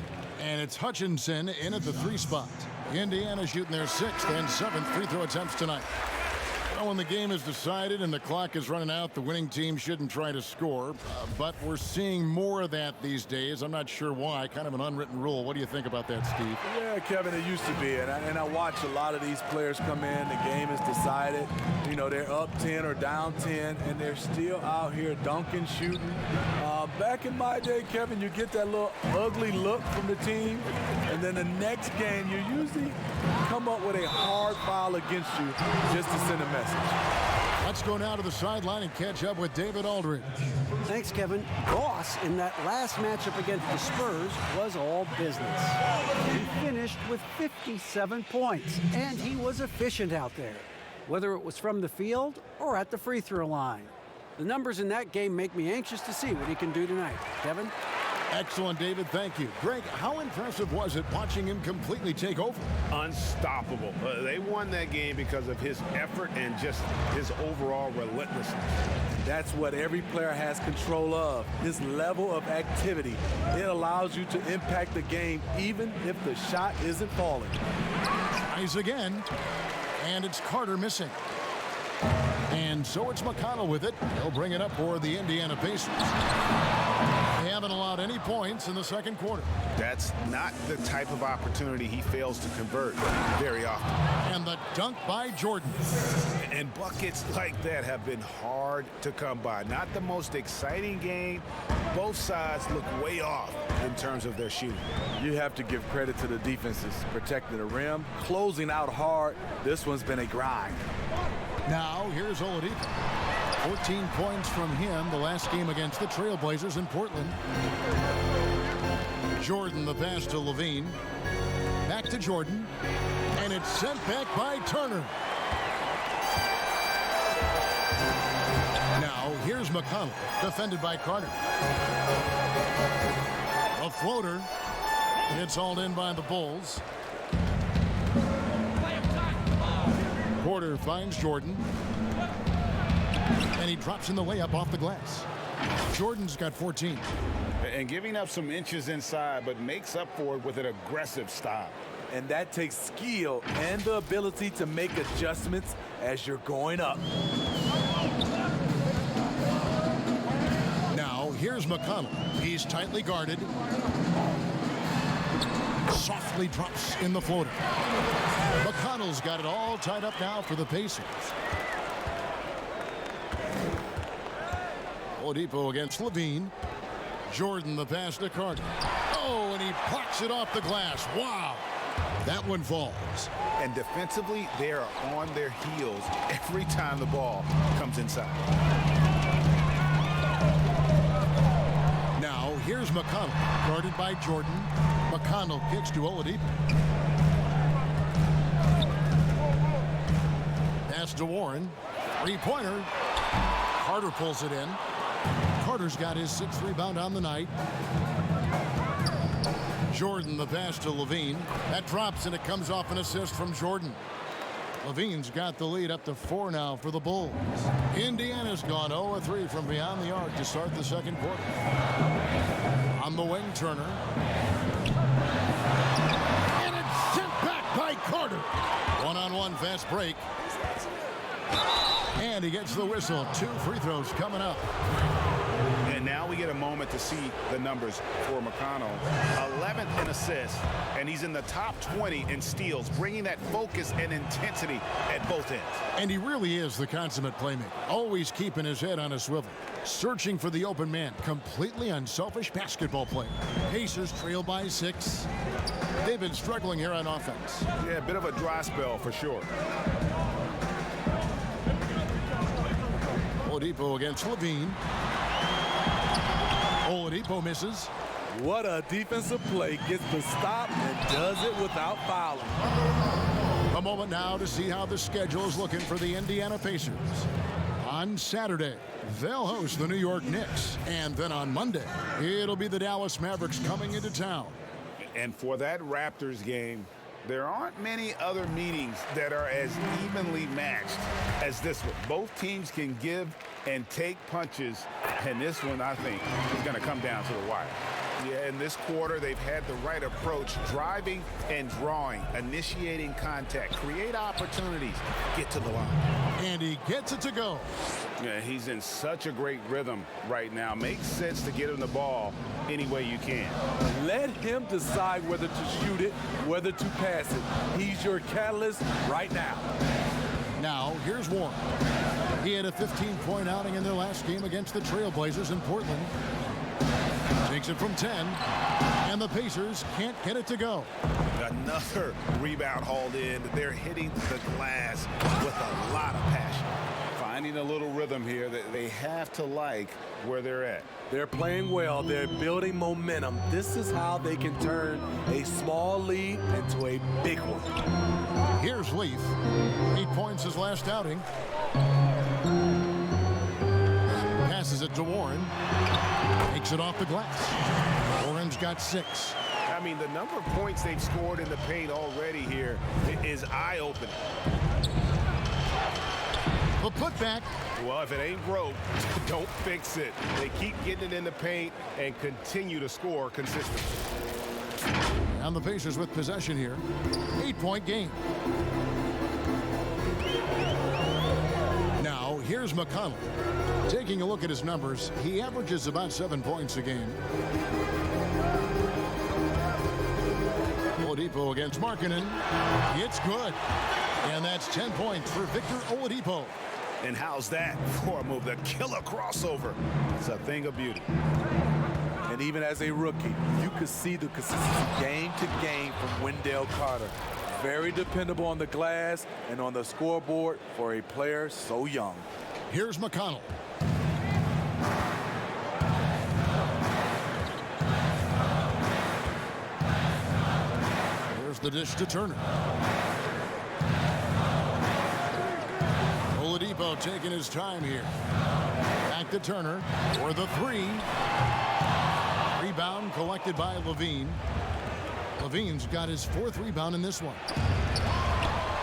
And it's Hutchinson in at the 3 spot. Indiana shooting their 6th and 7th free throw attempts tonight. Well, when the game is decided and the clock is running out, the winning team shouldn't try to score. But we're seeing more of that these days. I'm not sure why. Kind of an unwritten rule. What do you think about that, Steve? Yeah, Kevin, it used to be. And I watch a lot of these players come in. The game is decided. United, you know, they're up 10 or down 10, and they're still out here dunking, shooting. Back in my day, Kevin, you get that little ugly look from the team, and then the next game, you usually come up with a hard foul against you just to send a message. Let's go now to the sideline and catch up with David Aldridge. Thanks, Kevin. Boss in that last matchup against the Spurs was all business. He finished with 57 points, and he was efficient out there, whether it was from the field or at the free throw line. The numbers in that game make me anxious to see what he can do tonight. Kevin? Excellent, David. Thank you. Greg, how impressive was it watching him completely take over? Unstoppable. They won that game because of his effort and just his overall relentlessness. That's what every player has control of, his level of activity. It allows you to impact the game even if the shot isn't falling. Tries again, and it's Carter missing. And so it's McConnell with it. He'll bring it up for the Indiana Pacers. They haven't allowed any points in the second quarter. That's not the type of opportunity he fails to convert very often. And the dunk by Jordan. And buckets like that have been hard to come by. Not the most exciting game. Both sides look way off in terms of their shooting. You have to give credit to the defenses, protecting the rim, closing out hard. This one's been a grind. Now, here's Oladipo. 14 points from him the last game against the Trailblazers in Portland. Jordan the pass to Levine. Back to Jordan. And it's sent back by Turner. Now, here's McConnell, defended by Carter. A floater. It's hauled in by the Bulls. Porter finds Jordan. And he drops in the layup off the glass. Jordan's got 14. And giving up some inches inside, but makes up for it with an aggressive stop. And that takes skill and the ability to make adjustments as you're going up. Now, here's McConnell. He's tightly guarded. Softly drops in the floater. McConnell's got it all tied up now for the Pacers. Oladipo against Levine. Jordan the pass to Carter. Oh, and he plucks it off the glass. Wow. That one falls. And defensively, they are on their heels every time the ball comes inside. Now, here's McConnell, guarded by Jordan. McConnell kicks to Oladipo. Pass to Warren. Three-pointer. Carter pulls it in. Carter's got his 6th rebound on the night. Jordan the pass to Levine. That drops and it comes off an assist from Jordan. Levine's got the lead up to 4 now for the Bulls. Indiana's gone 0-3 from beyond the arc to start the second quarter. On the wing, Turner. And it's sent back by Carter. One-on-one fast break. And he gets the whistle. 2 free throws coming up. And now we get a moment to see the numbers for McConnell. 11th in assists, and he's in the top 20 in steals, bringing that focus and intensity at both ends. And he really is the consummate playmaker, always keeping his head on a swivel, searching for the open man, completely unselfish basketball player. Pacers trail by 6. They've been struggling here on offense. Yeah, a bit of a dry spell for sure. Oladipo against Levine. Oladipo misses. What a defensive play. Gets the stop and does it without fouling. A moment now to see how the schedule is looking for the Indiana Pacers. On Saturday, they'll host the New York Knicks. And then on Monday, it'll be the Dallas Mavericks coming into town. And for that Raptors game, there aren't many other meetings that are as evenly matched as this one. Both teams can give and take punches, and this one, I think, is going to come down to the wire. Yeah, in this quarter, they've had the right approach, driving and drawing, initiating contact, create opportunities, get to the line. And he gets it to go. Yeah, he's in such a great rhythm right now. Makes sense to get him the ball any way you can. Let him decide whether to shoot it, whether to pass it. He's your catalyst right now. Now, here's Warren. He had a 15-point outing in their last game against the Trailblazers in Portland. Takes it from 10, and the Pacers can't get it to go. Another rebound hauled in. They're hitting the glass with a lot of passion. Finding a little rhythm here that they have to like where they're at. They're playing well. They're building momentum. This is how they can turn a small lead into a big one. Here's Leaf. 8 points his last outing. Passes it to Warren. Takes it off the glass. Warren's got 6. I mean, the number of points they've scored in the paint already here is eye-opening. The putback. Well, if it ain't broke, don't fix it. They keep getting it in the paint and continue to score consistently. And the Pacers with possession here. 8-point game. Now, here's McConnell. Taking a look at his numbers, he averages about 7 points a game. Oladipo against Markkanen. It's good. And that's 10 points for Victor Oladipo. And how's that for a move? The killer crossover. It's a thing of beauty. And even as a rookie, you could see the consistency game to game from Wendell Carter. Very dependable on the glass and on the scoreboard for a player so young. Here's McConnell. Here's the dish to Turner. Oladipo taking his time here. Back to Turner for the 3. Rebound collected by Levine. Levine's got his 4th rebound in this one.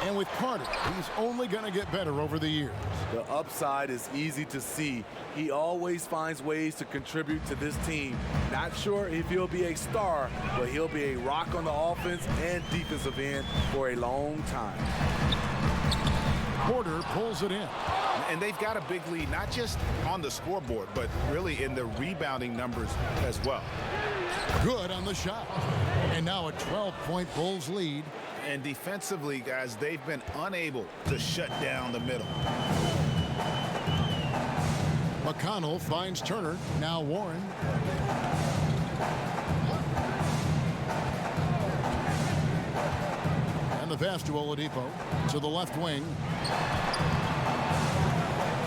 And with Carter, he's only going to get better over the years. The upside is easy to see. He always finds ways to contribute to this team. Not sure if he'll be a star, but he'll be a rock on the offense and defensive end for a long time. Porter pulls it in. And they've got a big lead, not just on the scoreboard, but really in the rebounding numbers as well. Good on the shot. And now a 12-point Bulls lead. And defensively, guys, they've been unable to shut down the middle. McConnell finds Turner. Now Warren. And the pass to Oladipo to the left wing.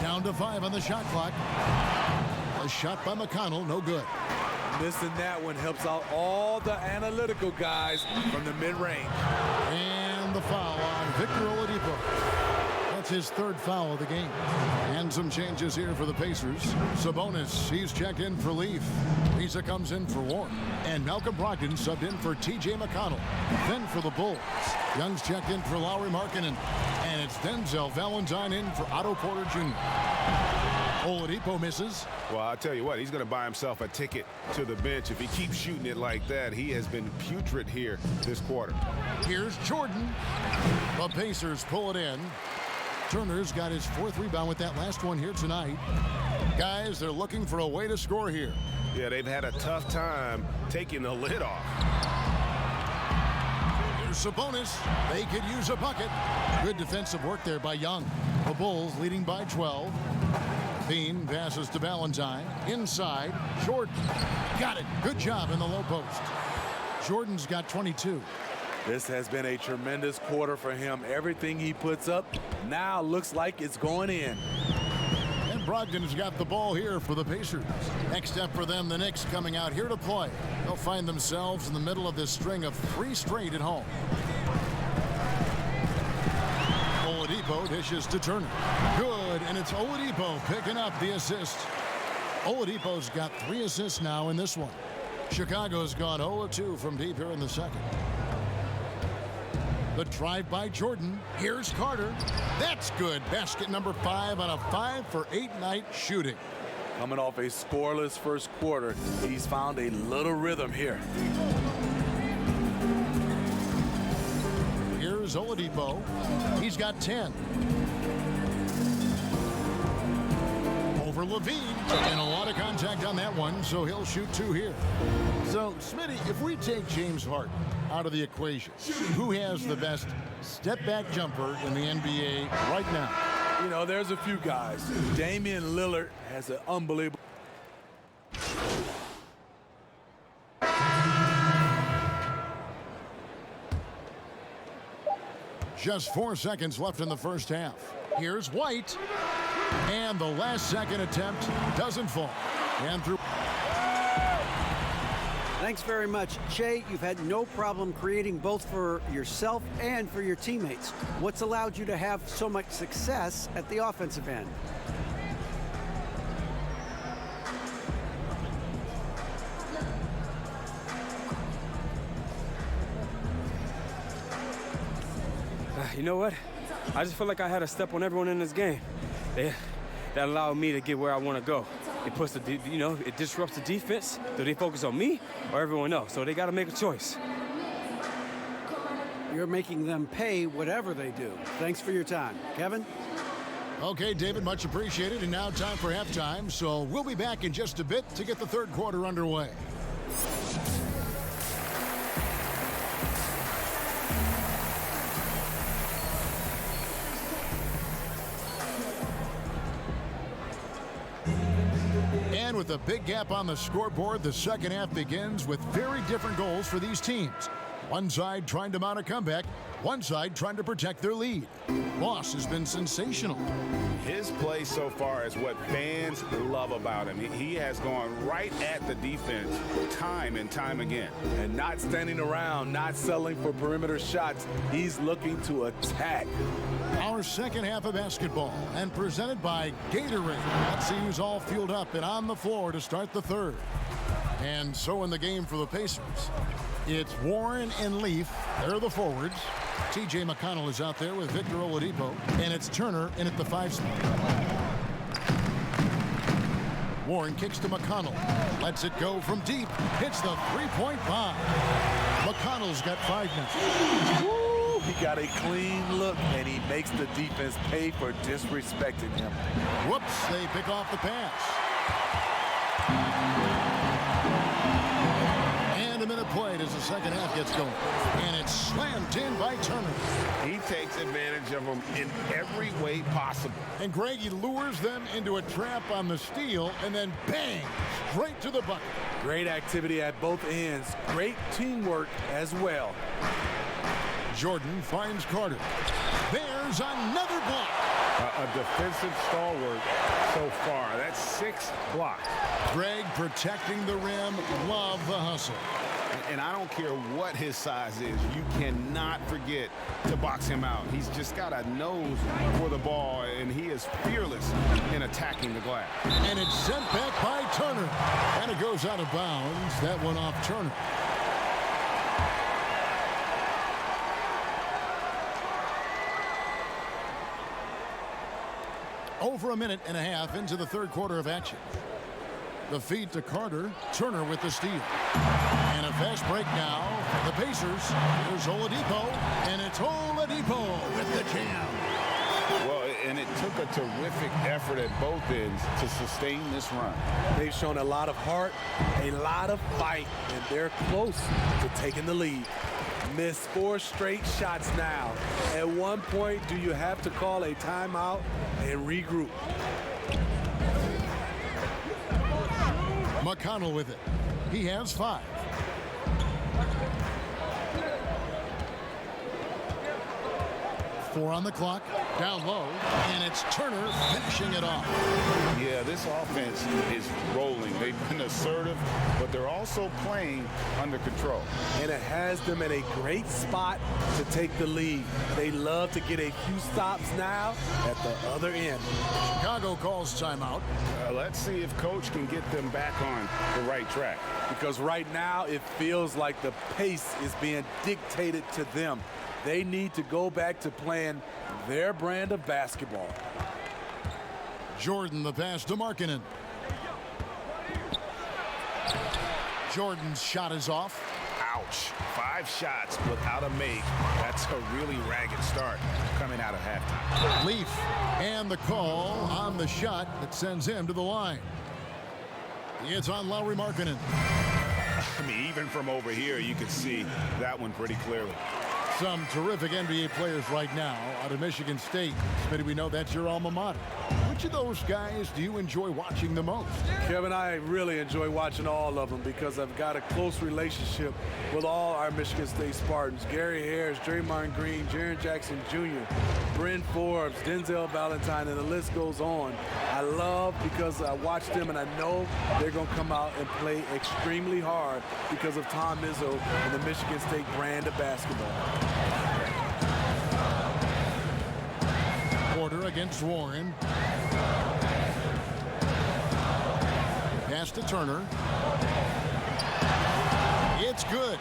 Down to 5 on the shot clock. A shot by McConnell, no good. Missing that one helps out all the analytical guys from the mid-range. And the foul on Victor Oladipo. That's his 3rd foul of the game. And some changes here for the Pacers. Sabonis, he's checked in for Leaf. Visa comes in for Warren. And Malcolm Brogdon subbed in for T.J. McConnell. Then for the Bulls, Young's checked in for Lauri Markkanen. And it's Denzel Valentine in for Otto Porter Jr. Oladipo misses. Well, I'll tell you what, he's going to buy himself a ticket to the bench. If he keeps shooting it like that, he has been putrid here this quarter. Here's Jordan. The Pacers pull it in. Turner's got his 4th rebound with that last one here tonight. Guys, they're looking for a way to score here. Yeah, they've had a tough time taking the lid off. Here's Sabonis. They could use a bucket. Good defensive work there by Young. The Bulls leading by 12. Bean passes to Valentine. Inside, Jordan. Got it. Good job in the low post. Jordan's got 22. This has been a tremendous quarter for him. Everything he puts up now looks like it's going in. And Brogdon's got the ball here for the Pacers. Next up for them, the Knicks coming out here to play. They'll find themselves in the middle of this string of 3 straight at home. Oladipo dishes to Turner. Good, and it's Oladipo picking up the assist. Oladipo's got 3 assists now in this one. Chicago's gone 0-2 from deep here in the second. The drive by Jordan. Here's Carter. That's good. Basket number 5 on a 5-for-8 night shooting. Coming off a scoreless first quarter, he's found a little rhythm here. Here's Oladipo. He's got 10. Over Levine. And a lot of contact on that one, so he'll shoot 2 here. So, Smitty, if we take James Harden, out of the equation. Who has the best step-back jumper in the NBA right now? You know, there's a few guys. Damian Lillard has an unbelievable. Just 4 seconds left in the first half. Here's White. And the last second attempt doesn't fall. And through. Thanks very much. Shea, you've had no problem creating both for yourself and for your teammates. What's allowed you to have so much success at the offensive end? You know what? I just feel like I had a step on everyone in this game. That allowed me to get where I want to go. It puts the, it disrupts the defense. Do they focus on me or everyone else? So they got to make a choice. You're making them pay whatever they do. Thanks for your time. Kevin? Okay, David, much appreciated. And now time for halftime. So we'll be back in just a bit to get the third quarter underway. And with a big gap on the scoreboard, the second half begins with very different goals for these teams. One side trying to mount a comeback, one side trying to protect their lead. Moss has been sensational. His play so far is what fans love about him. He has gone right at the defense time and time again. And not standing around, not settling for perimeter shots. He's looking to attack. Our second half of basketball, and presented by Gatorade. Let's see who's all fueled up and on the floor to start the third. And so in the game for the Pacers, it's Warren and Leaf. They're the forwards. T.J. McConnell is out there with Victor Oladipo, and it's Turner in at the 5 spot. Warren kicks to McConnell. Lets it go from deep. Hits the three-point bomb. McConnell's got 5 minutes. Woo! He got a clean look, and he makes the defense pay for disrespecting him. Whoops, they pick off the pass. And a minute played as the second half gets going. And it's slammed in by Turner. He takes advantage of them in every way possible. And Greg, he lures them into a trap on the steal, and then bang, straight to the bucket. Great activity at both ends. Great teamwork as well. Jordan finds Carter. There's another block. A defensive stalwart so far. That's 6 blocks. Greg protecting the rim. Love the hustle. And I don't care what his size is. You cannot forget to box him out. He's just got a nose for the ball, and he is fearless in attacking the glass. And it's sent back by Turner. And it goes out of bounds. That one off Turner. Over a minute and a half into the third quarter of action. The feed to Carter. Turner with the steal. And a fast break now. The Pacers. Here's Oladipo. And it's Oladipo with the jam. Well, and it took a terrific effort at both ends to sustain this run. They've shown a lot of heart, a lot of fight, and they're close to taking the lead. Missed 4 straight shots now. At one point, do you have to call a timeout and regroup? McConnell with it. He has 5. Four on the clock, down low, and it's Turner finishing it off. Yeah, this offense is rolling. They've been assertive, but they're also playing under control. And it has them in a great spot to take the lead. They love to get a few stops now at the other end. Chicago calls timeout. Let's see if Coach can get them back on the right track. Because right now it feels like the pace is being dictated to them. They need to go back to playing their brand of basketball. Jordan the pass to Markkanen. Jordan's shot is off. Ouch. 5 shots without a make. That's a really ragged start coming out of halftime. Leaf and the call on the shot that sends him to the line. It's on Lauri Markkanen. I mean, even from over here, you can see that one pretty clearly. Some terrific NBA players right now out of Michigan State. Smitty, we know that's your alma mater. Which of those guys do you enjoy watching the most? Kevin, I really enjoy watching all of them because I've got a close relationship with all our Michigan State Spartans. Gary Harris, Draymond Green, Jaren Jackson Jr., Bryn Forbes, Denzel Valentine, and the list goes on. I love because I watch them and I know they're going to come out and play extremely hard because of Tom Izzo and the Michigan State brand of basketball. Porter against Warren. Pass to Turner. It's good.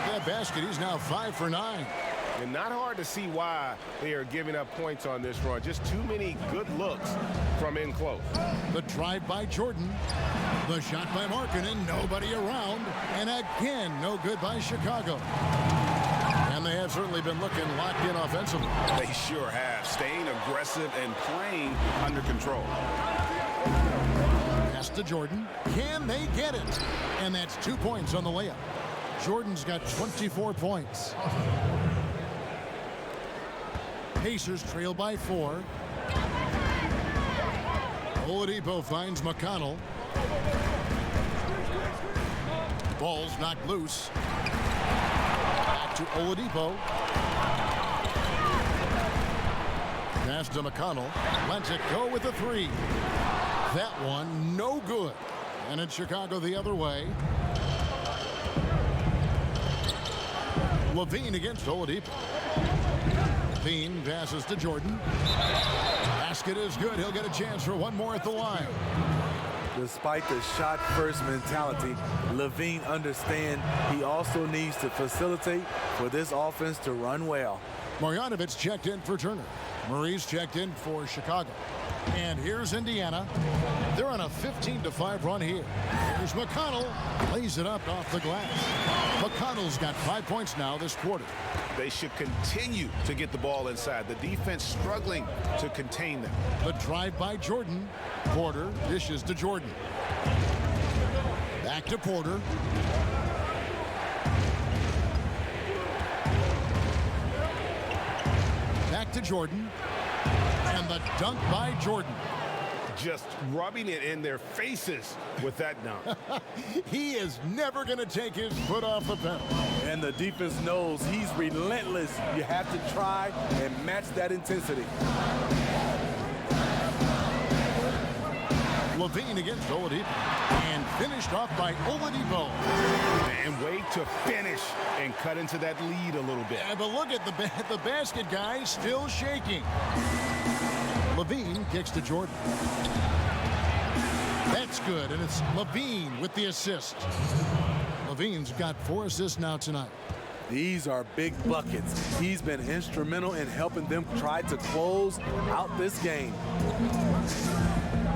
That basket, he's now 5 for 9. And not hard to see why they are giving up points on this run. Just too many good looks from in close. The drive by Jordan. The shot by Markkanen. Nobody around. And again, no good by Chicago. And they have certainly been looking locked in offensively. They sure have, staying aggressive and playing under control. Pass to Jordan. Can they get it? And that's 2 points on the layup. Jordan's got 24 points. Pacers trail by 4. Oladipo finds McConnell. Ball's knocked loose. Back to Oladipo. Pass to McConnell. Lets it go with a 3. That one no good. And it's Chicago the other way. Levine against Oladipo. Levine passes to Jordan. Basket is good. He'll get a chance for one more at the line. Despite the shot-first mentality, Levine understands he also needs to facilitate for this offense to run well. Marjanovic checked in for Turner. Murray's checked in for Chicago. And here's Indiana. They're on a 15-5 run here. Here's McConnell. Lays it up off the glass. McConnell's got 5 points now this quarter. They should continue to get the ball inside. The defense struggling to contain them. The drive by Jordan. Porter dishes to Jordan. Back to Porter. Back to Jordan. And the dunk by Jordan. Just rubbing it in their faces with that dunk. He is never going to take his foot off the pedal. And the defense knows he's relentless. You have to try and match that intensity. Levine against Oladipo. And finished off by Oladipo. And way to finish and cut into that lead a little bit. Yeah, but look at the basket guy still shaking. Levine kicks to Jordan. That's good, and it's Levine with the assist. Levine's got 4 assists now tonight. These are big buckets. He's been instrumental in helping them try to close out this game.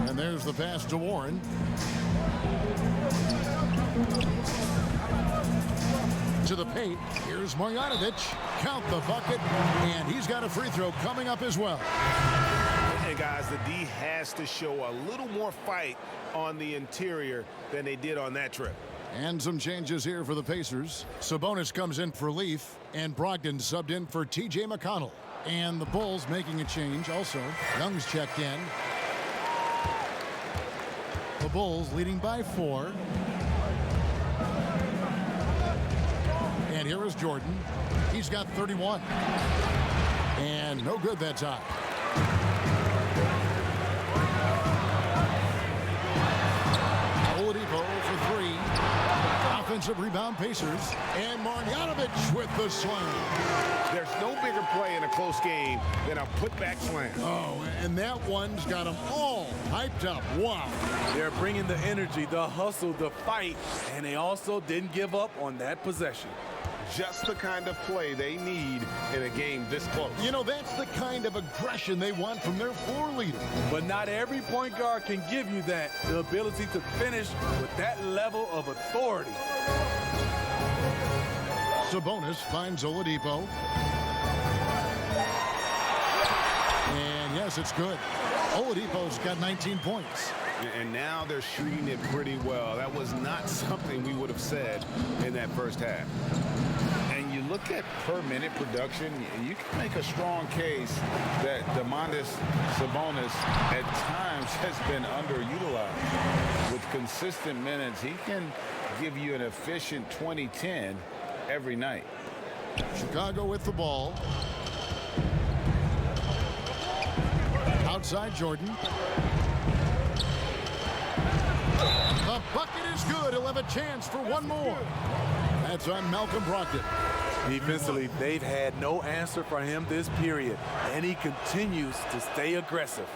And there's the pass to Warren. To the paint. Here's Marjanovic. Count the bucket, and he's got a free throw coming up as well. Hey guys, the D has to show a little more fight on the interior than they did on that trip. And some changes here for the Pacers. Sabonis comes in for Leaf, and Brogdon subbed in for T.J. McConnell. And the Bulls making a change also. Young's checked in. The Bulls leading by 4. And here is Jordan. He's got 31. And no good that time. Oladipo for 3. Offensive rebound Pacers. And Marjanovic with the slam. There's no bigger play in a close game than a putback slam. Oh, and that one's got them all hyped up. Wow. They're bringing the energy, the hustle, the fight, and they also didn't give up on that possession. Just the kind of play they need in a game this close. You know, that's the kind of aggression they want from their floor leader. But not every point guard can give you that, the ability to finish with that level of authority. Sabonis finds Oladipo. And yes, it's good. Oladipo's got 19 points. And now they're shooting it pretty well. That was not something we would have said in that first half. And you look at per minute production, you can make a strong case that Domantas Sabonis at times has been underutilized. With consistent minutes, he can give you an efficient 20-10 every night. Chicago with the ball. Outside Jordan. The bucket is good. He'll have a chance for one more. That's on Malcolm Brogdon. Defensively, they've had no answer for him this period, and he continues to stay aggressive.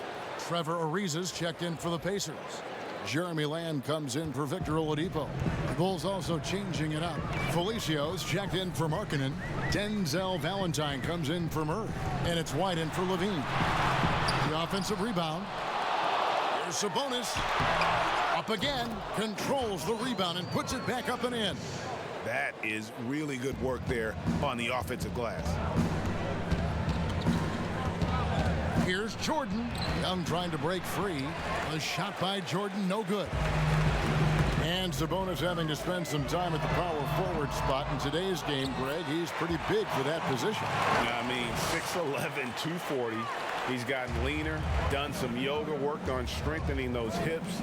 Trevor Ariza's checked in for the Pacers. Jeremy Lamb comes in for Victor Oladipo. The Bulls also changing it up. Felicios checked in for Markkanen. Denzel Valentine comes in for Murray. And it's White in for Levine. The offensive rebound. Here's Sabonis. Up again. Controls the rebound and puts it back up and in. That is really good work there on the offensive glass. Here's Jordan. Young trying to break free. A shot by Jordan, no good. And Sabonis having to spend some time at the power forward spot in today's game, Greg. He's pretty big for that position. I mean, 6'11", 240. He's gotten leaner, done some yoga, worked on strengthening those hips,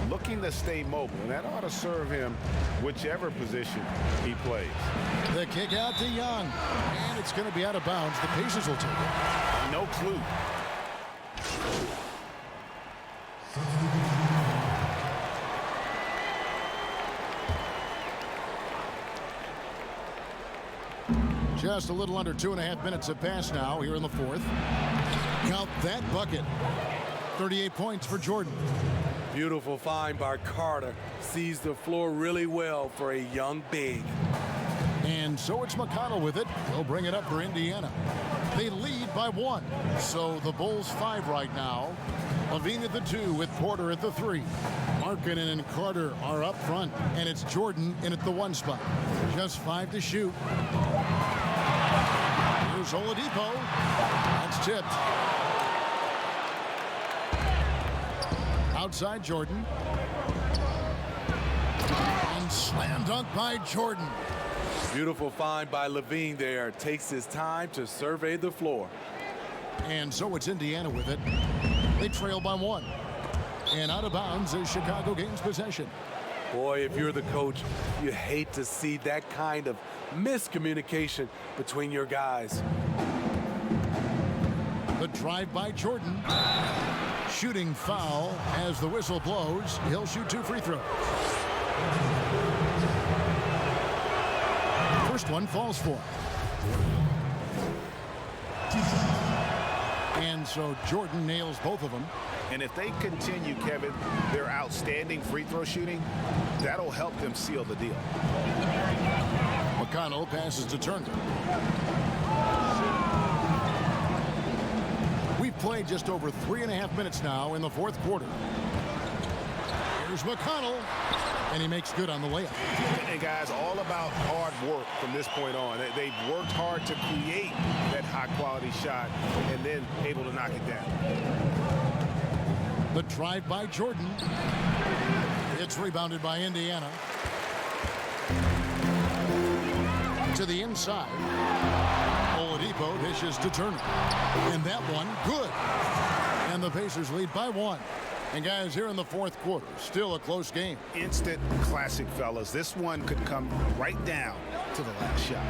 looking to stay mobile. And that ought to serve him whichever position he plays. The kick out to Young. And it's going to be out of bounds. The Pacers will take it. No clue. Just a little under 2.5 minutes have passed now here in the fourth. Count that bucket. 38 points for Jordan. Beautiful find by Carter. Sees the floor really well for a young big. And so it's McConnell with it. He'll bring it up for Indiana. They lead by 1. So the Bulls 5 right now. Levine at the 2 with Porter at the 3. Markkanen and Carter are up front. And it's Jordan in at the 1 spot. Just 5 to shoot. Here's Oladipo. That's tipped. Outside Jordan. And slam dunk by Jordan. Beautiful find by Levine there. Takes his time to survey the floor. And so it's Indiana with it. They trail by 1. And out of bounds is Chicago gains possession. Boy, if you're the coach, you hate to see that kind of miscommunication between your guys. The drive by Jordan. Shooting foul as the whistle blows. He'll shoot 2 free throws. First one falls for. And so Jordan nails both of them. And if they continue, Kevin, their outstanding free throw shooting, that'll help them seal the deal. McConnell passes to Turner. We've played just over 3.5 minutes now in the fourth quarter. Here's McConnell, and he makes good on the layup. And guys, all about hard work from this point on. They've worked hard to create that high-quality shot and then able to knock it down. The drive by Jordan. It's rebounded by Indiana. To the inside. Oladipo dishes to Turner. And that one, good. And the Pacers lead by 1. And guys, here in the fourth quarter, still a close game. Instant classic, fellas. This one could come right down to the last shot.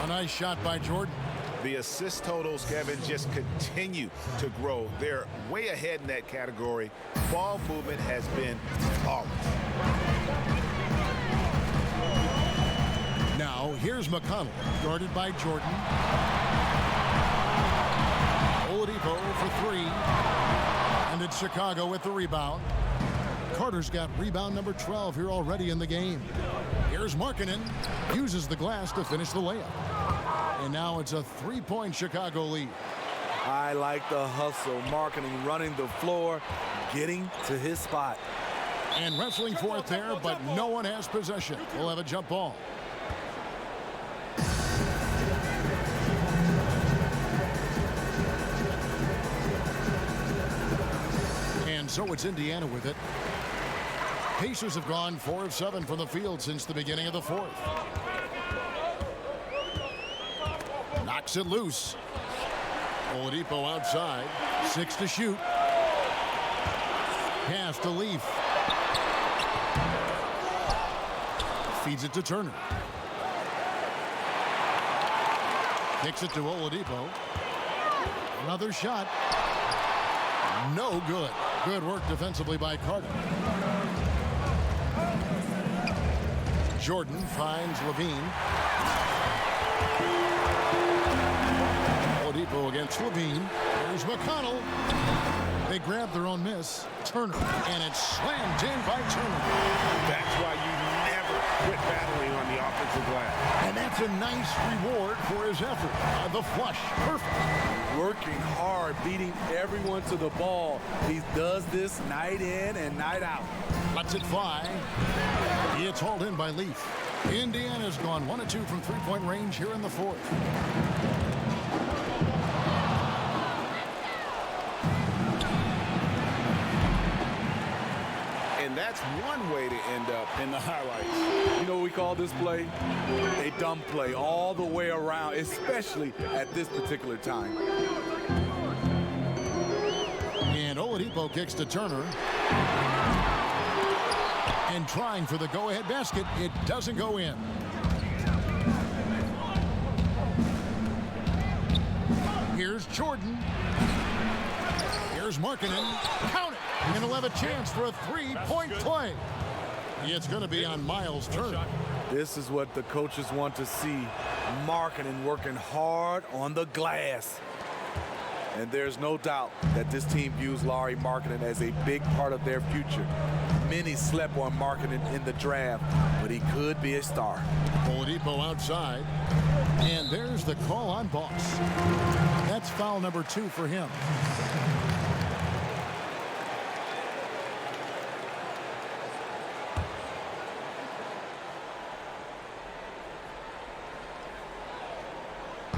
A nice shot by Jordan. The assist totals, Kevin, just continue to grow. They're way ahead in that category. Ball movement has been flawless. Now, here's McConnell, guarded by Jordan. Oladipo for 3. And it's Chicago with the rebound. Carter's got rebound number 12 here already in the game. Here's Markkanen. Uses the glass to finish the layup. And now it's a 3-point Chicago lead. I like the hustle. Markkanen running the floor, getting to his spot. And wrestling for it there, but no one has possession. We'll have a jump ball. And so it's Indiana with it. Pacers have gone 4 of 7 from the field since the beginning of the fourth. Knocks it loose. Oladipo outside. 6 to shoot. Pass to Leaf. Feeds it to Turner. Kicks it to Oladipo. Another shot. No good. Good work defensively by Carter. Jordan finds Levine. Oladipo against Levine. There's McConnell. They grab their own miss. Turner. And it's slammed in by Turner. That's why you never quit battling on the offensive glass. And that's a nice reward for his effort. The flush. Perfect. Working hard, beating everyone to the ball. He does this night in and night out. Lets it fly. It's hauled in by Leaf. Indiana's gone 1 of 2 from three-point range here in the fourth. And that's one way to end up in the highlights. You know what we call this play? A dumb play all the way around, especially at this particular time. And Oladipo kicks to Turner. And trying for the go-ahead basket, it doesn't go in. Here's Jordan. Here's Markkanen. Count it. And he'll have a chance for a three-point play. It's going to be on Miles Turner. This is what the coaches want to see. Markkanen working hard on the glass. And there's no doubt that this team views Lauri Markkanen as a big part of their future. Many slept on Markkanen in the draft, but he could be a star. Oladipo outside. And there's the call on Boss. That's foul number 2 for him.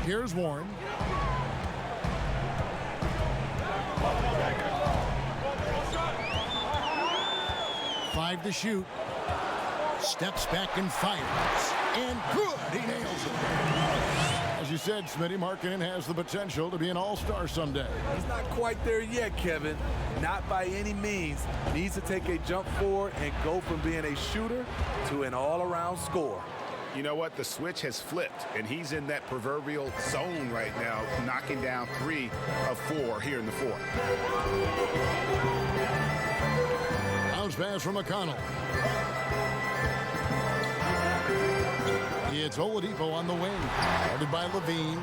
Here's Warren. Five to shoot. Steps back and fires. And good. He nails it. As you said, Smitty, Markkanen has the potential to be an all-star someday. He's not quite there yet, Kevin. Not by any means. Needs to take a jump forward and go from being a shooter to an all-around scorer. You know what? The switch has flipped, and he's in that proverbial zone right now, knocking down 3 of 4 here in the fourth. Bounce pass from McConnell. It's Oladipo on the wing. Guarded by Levine.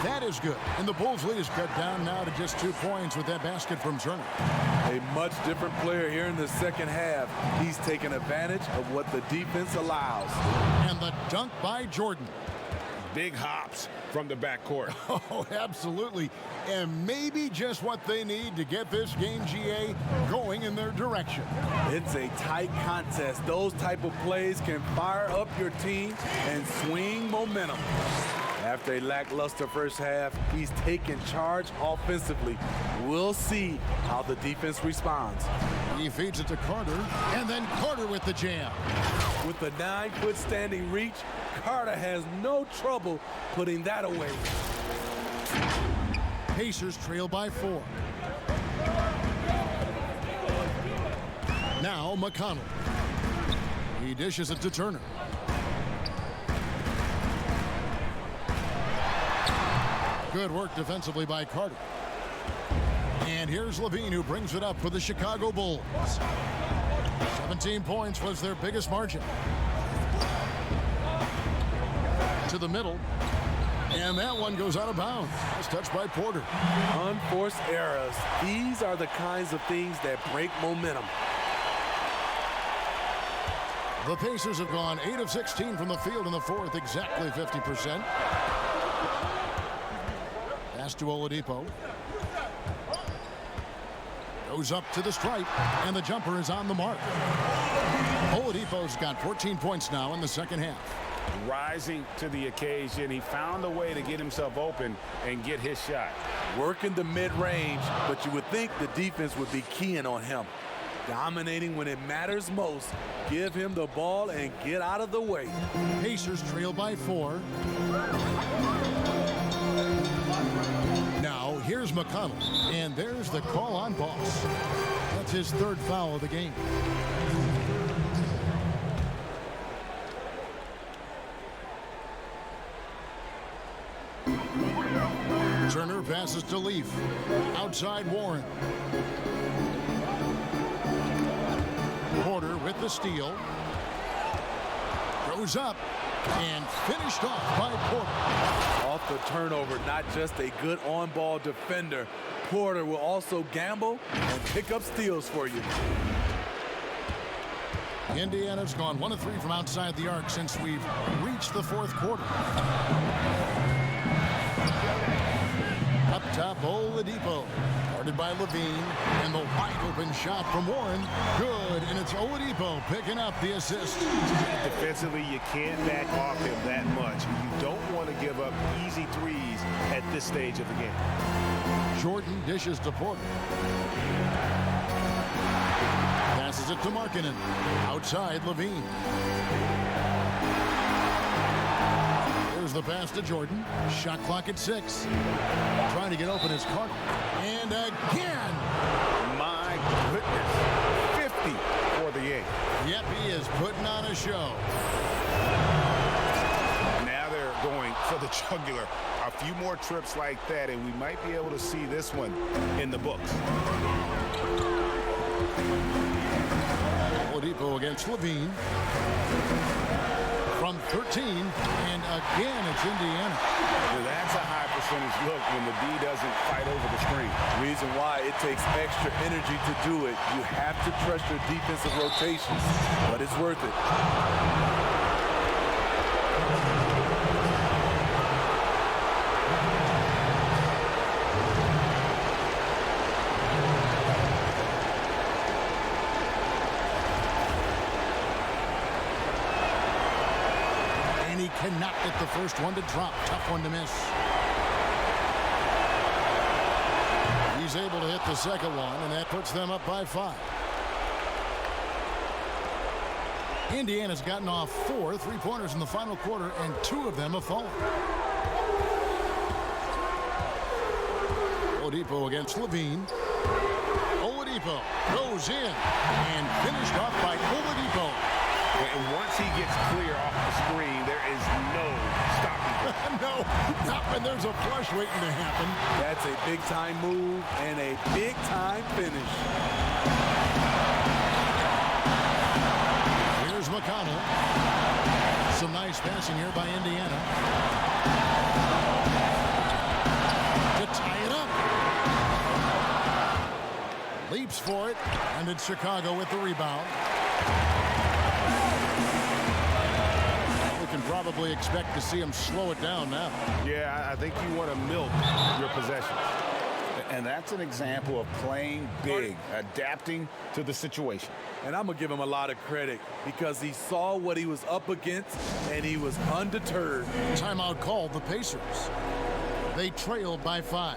That is good. And the Bulls' lead is cut down now to just 2 points with that basket from Turner. A much different player here in the second half. He's taken advantage of what the defense allows. And the dunk by Jordan. Big hops from the backcourt. Oh, absolutely. And maybe just what they need to get this game, GA, going in their direction. It's a tight contest. Those type of plays can fire up your team and swing momentum. After a lackluster first half, he's taken charge offensively. We'll see how the defense responds. He feeds it to Carter, and then Carter with the jam. With the 9-foot standing reach, Carter has no trouble putting that away. Pacers trail by 4. Now McConnell. He dishes it to Turner. Good work defensively by Carter. And here's Levine, who brings it up for the Chicago Bulls. 17 points was their biggest margin. To the middle. And that one goes out of bounds. It's touched by Porter. Unforced errors. These are the kinds of things that break momentum. The Pacers have gone 8 of 16 from the field in the fourth, exactly 50%. Pass to Oladipo. Goes up to the stripe, and the jumper is on the mark. Oladipo's got 14 points now in the second half. rising to the occasion. He found a way to get himself open and get his shot. Working the mid-range, but you would think the defense would be keying on him. Dominating when it matters most. Give him the ball and get out of the way. Pacers trail by 4. Now, here's McConnell, and there's the call on Boss. That's his 3rd foul of the game. Turner passes to Leaf. Outside Warren. Porter with the steal. Goes up and finished off by Porter. Off the turnover, not just a good on-ball defender. Porter will also gamble and pick up steals for you. Indiana's gone 1 of 3 from outside the arc since we've reached the 4th quarter. Up top, Oladipo. Guarded by Levine. And the wide open shot from Warren. Good. And it's Oladipo picking up the assist. Defensively, you can't back off him that much. You don't want to give up easy threes at this stage of the game. Jordan dishes to Porter. Passes it to Markkanen. Outside Levine. Here's the pass to Jordan. Shot clock at 6. Trying to get open is Carter. And again. My goodness. 50 for the 8. Yep, he is putting on a show. Now they're going for the jugular. A few more trips like that, and we might be able to see this one in the books. Oladipo against Levine. From 13, and again it's Indiana. That's a high percentage look when the D doesn't fight over the screen. Reason why it takes extra energy to do it. You have to trust your defensive rotations, but it's worth it. Cannot get the first one to drop. Tough one to miss. He's able to hit the second one, and that puts them up by 5. Indiana's gotten off 4 3-pointers in the final quarter, and 2 of them have fallen. Oladipo against Levine. Oladipo goes in and finished off by Oladipo. And once he gets clear off the screen, there is no stopping him. No, not when there's a flush waiting to happen. That's a big-time move and a big-time finish. Here's McConnell. Some nice passing here by Indiana. To tie it up. Leaps for it, and it's Chicago with the rebound. Can probably expect to see him slow it down now. Yeah, I think you want to milk your possessions. And that's an example of playing big, adapting to the situation. And I'm going to give him a lot of credit because he saw what he was up against and he was undeterred. Timeout called the Pacers. They trailed by 5.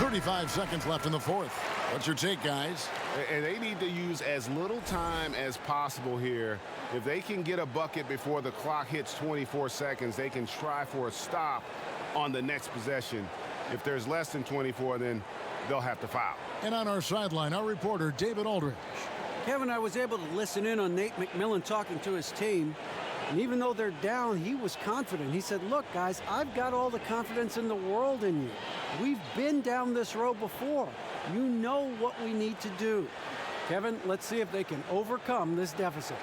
35 seconds left in the 4th. What's your take, guys? And they need to use as little time as possible here. If they can get a bucket before the clock hits 24 seconds, they can try for a stop on the next possession. If there's less than 24, then they'll have to foul. And on our sideline, our reporter, David Aldridge. Kevin, I was able to listen in on Nate McMillan talking to his team. And even though they're down, he was confident. He said, look, guys, I've got all the confidence in the world in you. We've been down this road before. You know what we need to do. Kevin, let's see if they can overcome this deficit.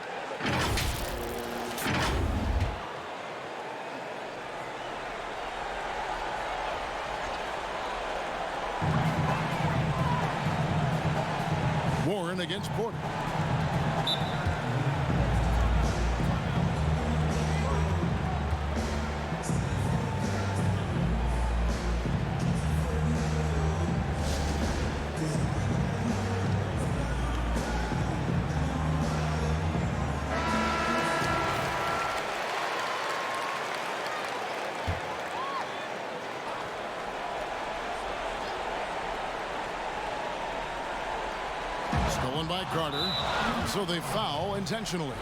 Warren against Porter. Stolen by Carter. So they foul intentionally.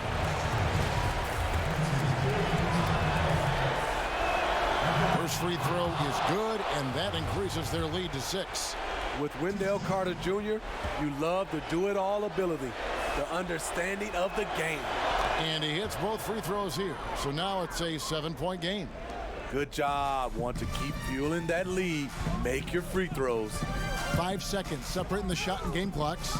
First free throw is good, and that increases their lead to 6. With Wendell Carter Jr., you love the do-it-all ability, the understanding of the game. And he hits both free throws here. So now it's a 7-point game. Good job. Want to keep fueling that lead. Make your free throws. 5 seconds separating the shot and game clocks.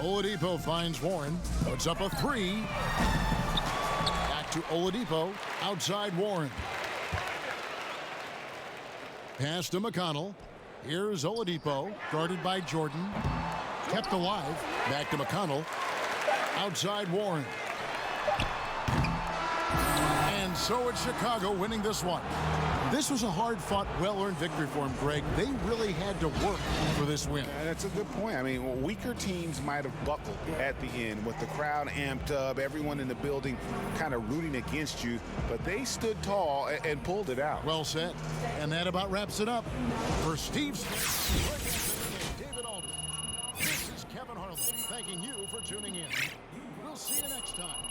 Oladipo finds Warren. Puts up a 3. Back to Oladipo. Outside Warren. Pass to McConnell. Here's Oladipo. Guarded by Jordan. Kept alive. Back to McConnell. Outside Warren. And so it's Chicago winning this one. This was a hard-fought, well-earned victory for him, Greg. They really had to work for this win. That's a good point. I mean, weaker teams might have buckled at the end with the crowd amped up, everyone in the building kind of rooting against you, but they stood tall and pulled it out. Well said. And that about wraps it up. For Steve David Aldridge, this is Kevin Harlan thanking you for tuning in. We'll see you next time.